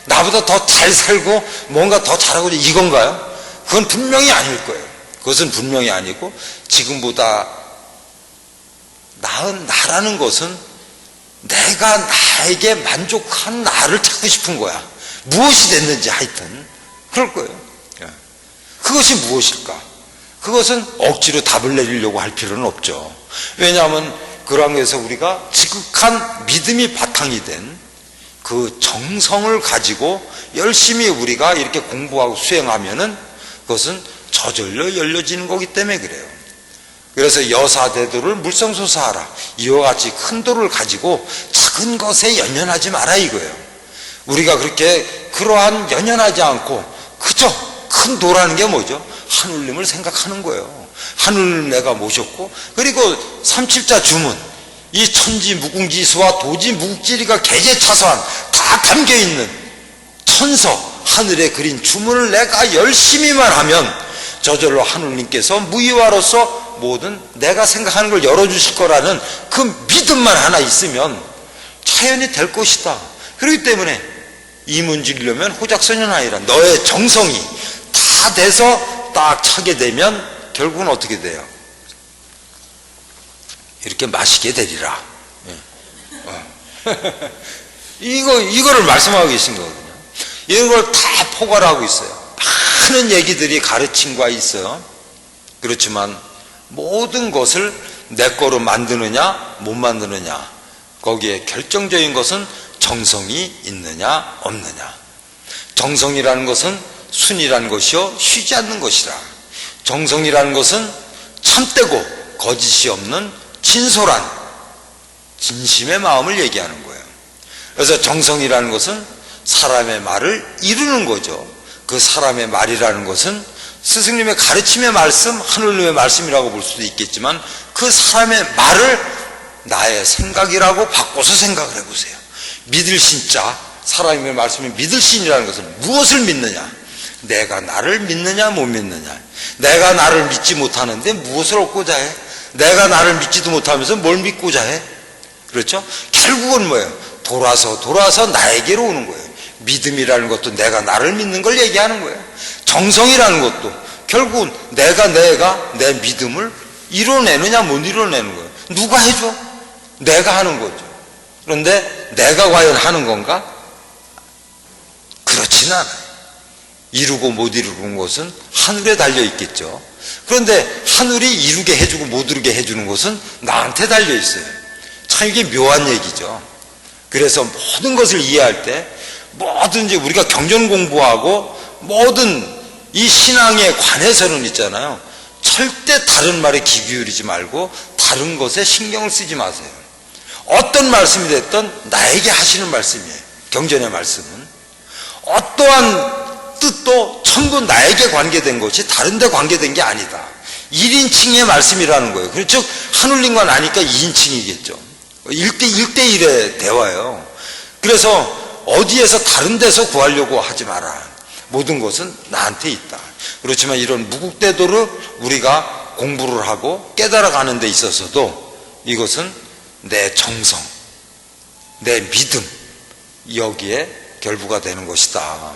나보다 더 잘 살고 뭔가 더 잘하고 이건가요? 그건 분명히 아닐 거예요. 그것은 분명히 아니고 지금보다 나라는 것은 내가 나에게 만족한 나를 찾고 싶은 거야. 무엇이 됐는지 하여튼 그럴 거예요. 그것이 무엇일까? 그것은 억지로 답을 내리려고 할 필요는 없죠. 왜냐하면 그러한 것에서 우리가 지극한 믿음이 바탕이 된 그 정성을 가지고 열심히 우리가 이렇게 공부하고 수행하면은 그것은 저절로 열려지는 거기 때문에 그래요. 그래서 여사대도를 물성소사하라. 이와 같이 큰 도를 가지고 작은 것에 연연하지 마라 이거예요. 우리가 그렇게 그러한 연연하지 않고 그저 큰 도라는 게 뭐죠? 하느님을 생각하는 거예요. 하느님 내가 모셨고, 그리고 삼칠자 주문, 이 천지 무궁지수와 도지 무국지리가 개재차서한 다 담겨있는 천서 하늘에 그린 주문을 내가 열심히만 하면 저절로 하느님께서 무의화로서 모든 내가 생각하는 걸 열어주실 거라는 그 믿음만 하나 있으면 자연이 될 것이다. 그렇기 때문에 이문지르려면 호작선연하이라. 너의 정성이 다 돼서 딱 차게 되면 결국은 어떻게 돼요? 이렇게 마시게 되리라. 이거를 말씀하고 계신 거거든요. 이런 걸 다 포괄하고 있어요. 많은 얘기들이 가르침과 있어요. 그렇지만 모든 것을 내 거로 만드느냐 못 만드느냐, 거기에 결정적인 것은 정성이 있느냐 없느냐. 정성이라는 것은 순이라는 것이요 쉬지 않는 것이라. 정성이라는 것은 참되고 거짓이 없는 진솔한 진심의 마음을 얘기하는 거예요. 그래서 정성이라는 것은 사람의 말을 이루는 거죠. 그 사람의 말이라는 것은 스승님의 가르침의 말씀, 하느님의 말씀이라고 볼 수도 있겠지만 그 사람의 말을 나의 생각이라고 바꿔서 생각을 해보세요. 믿을 신자, 사람의 말씀이 믿을 신이라는 것은 무엇을 믿느냐? 내가 나를 믿느냐 못 믿느냐. 내가 나를 믿지 못하는데 무엇을 얻고자 해? 내가 나를 믿지도 못하면서 뭘 믿고자 해? 그렇죠? 결국은 뭐예요? 돌아서 나에게로 오는 거예요. 믿음이라는 것도 내가 나를 믿는 걸 얘기하는 거예요. 정성이라는 것도 결국은 내가 내 믿음을 이뤄내느냐 못 이뤄내는 거예요. 누가 해줘? 내가 하는 거죠. 그런데 내가 과연 하는 건가? 그렇지는 않아요. 이루고 못 이루는 것은 하늘에 달려 있겠죠. 그런데 하늘이 이루게 해주고 못 이루게 해주는 것은 나한테 달려 있어요. 참 이게 묘한 얘기죠. 그래서 모든 것을 이해할 때 뭐든지 우리가 경전 공부하고 모든 이 신앙에 관해서는 있잖아요. 절대 다른 말에 귀 기울이지 말고 다른 것에 신경을 쓰지 마세요. 어떤 말씀이 됐든 나에게 하시는 말씀이에요. 경전의 말씀은 어떠한 뜻도 전부 나에게 관계된 것이 다른 데 관계된 게 아니다. 1인칭의 말씀이라는 거예요. 그렇죠? 하늘님과 나니까 2인칭이겠죠. 1대1의 대화예요. 그래서 어디에서 다른 데서 구하려고 하지 마라. 모든 것은 나한테 있다. 그렇지만 이런 무국대도를 우리가 공부를 하고 깨달아가는 데 있어서도 이것은 내 정성, 내 믿음, 여기에 결부가 되는 것이다.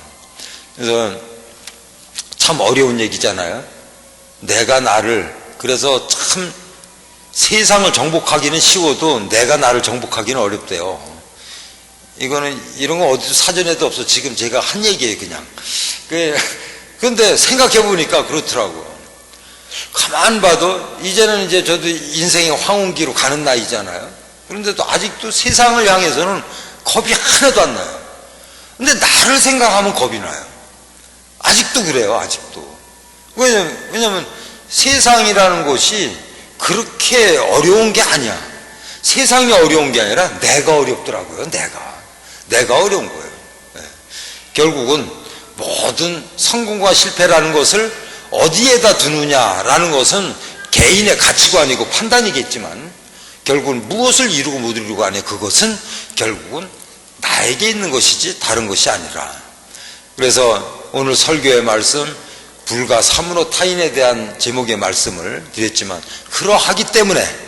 그래서 참 어려운 얘기잖아요. 내가 나를, 그래서 참 세상을 정복하기는 쉬워도 내가 나를 정복하기는 어렵대요. 이거는 이런 거 어디서 사전에도 없어. 지금 제가 한 얘기예요 그냥. 그런데 생각해 보니까 그렇더라고요. 가만 봐도 이제는 이제 저도 인생의 황혼기로 가는 나이잖아요. 그런데도 아직도 세상을 향해서는 겁이 하나도 안 나요. 근데 나를 생각하면 겁이 나요. 아직도 그래요. 아직도. 왜냐면 세상이라는 것이 그렇게 어려운 게 아니야. 세상이 어려운 게 아니라 내가 어렵더라고요. 내가 어려운 거예요. 네. 결국은 모든 성공과 실패라는 것을 어디에다 두느냐라는 것은 개인의 가치관이고 판단이겠지만 결국은 무엇을 이루고 못 이루고 하냐, 그것은 결국은 나에게 있는 것이지 다른 것이 아니라. 그래서 오늘 설교의 말씀, 불가 사문호 타인에 대한 제목의 말씀을 드렸지만 그러하기 때문에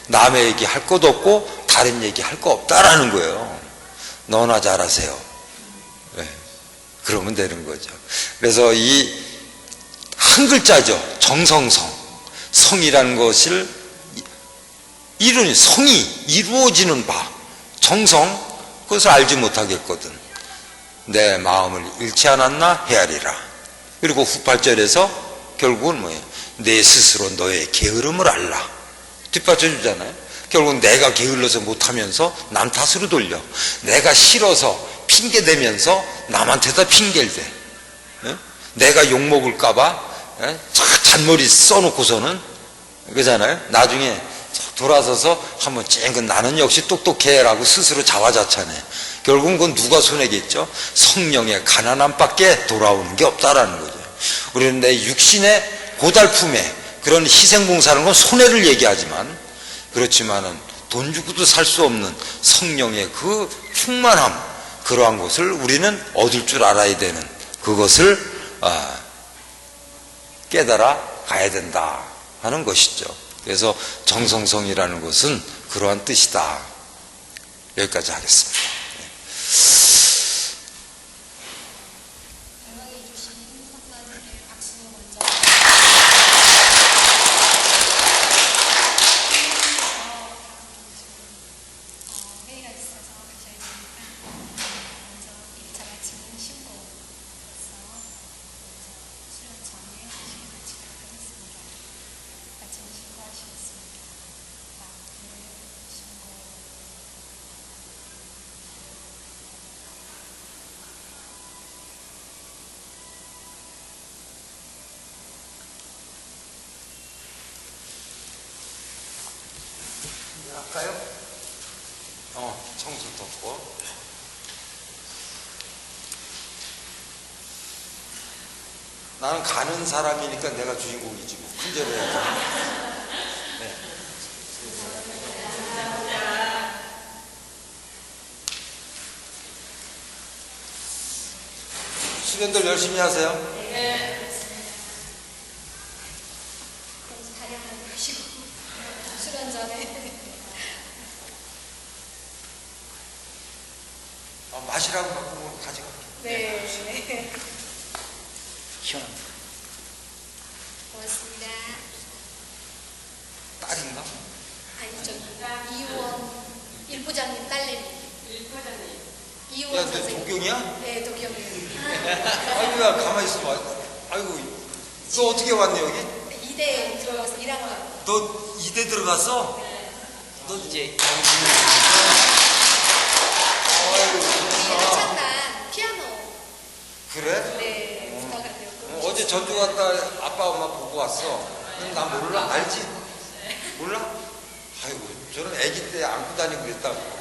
남의 얘기 할 것도 없고 다른 얘기 할 거 없다라는 거예요. 너나 잘하세요. 네. 그러면 되는 거죠. 그래서 이 한 글자죠. 정성성. 성이라는 것을 성이 이루어지는 바, 정성, 그것을 알지 못하겠거든. 내 마음을 잃지 않았나 헤아리라. 그리고 후 8절에서 결국은 뭐예요? 내 스스로 너의 게으름을 알라. 뒷받쳐주잖아요. 결국은 내가 게을러서 못하면서 남 탓으로 돌려. 내가 싫어서 핑계대면서 남한테다 핑계를 대. 내가 욕먹을까봐 잔머리 써놓고서는, 그잖아요. 나중에 돌아서서 한번 쨍긋 나는 역시 똑똑해 라고 스스로 자화자찬해. 결국은 그건 누가 손해겠죠? 성령의 가난함밖에 돌아오는 게 없다라는 거죠. 우리는 내 육신의 고달픔에 그런 희생봉사하는 건 손해를 얘기하지만, 그렇지만은 돈 주고도 살 수 없는 성령의 그 충만함, 그러한 것을 우리는 얻을 줄 알아야 되는, 그것을 깨달아 가야 된다 하는 것이죠. 그래서 정성성이라는 것은 그러한 뜻이다. 여기까지 하겠습니다. 할까요? 청소 덮고. 나는 가는 사람이니까 내가 주인공이지 뭐. 큰절에 네. 수련들 열심히 하세요. 네. 수련 전에 마시라고 갖고 가져갈게. 네. 시원합니다. 고맙습니다. 딸인가? 아니죠. 이우원 일부장님 딸내미. 일부장님. 이우원 야, 너 선생님. 도경이야? 네, 도경이요. 아이고야, 가만히 있어봐. 아이고, 너 어떻게 왔네 여기? 2대 들어가서 1학년. 너 이대 들어갔어? 네. 너 이제 한창단 피아노. 그래? 네, 부탁하려고. 어제 전주 갔다 아빠 엄마 보고 왔어. 근데 나 몰라? 알지? 몰라? 아이고, 저는 아기 때 안고 다니고 그랬다고.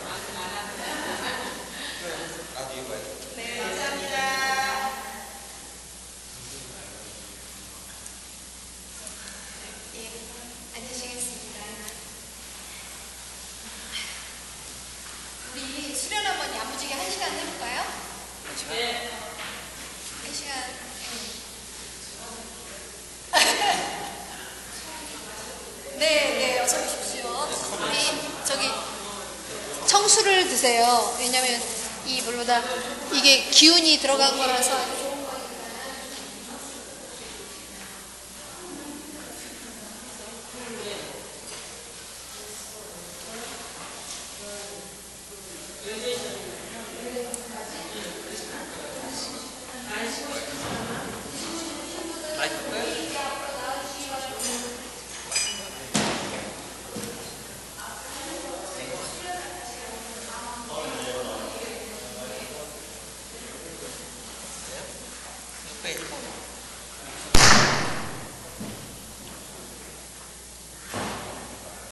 그래, 나중에 봐야 돼. 네, 감사합니다. 예, 앉으시겠습니다. 우리 수련 한번 야무지게 1시간 해볼까요? 네. 1시간. 네, 어서 오십시오. 우리 저기 청수를 드세요. 왜냐면 이 물보다 이게 기운이 들어간 거라서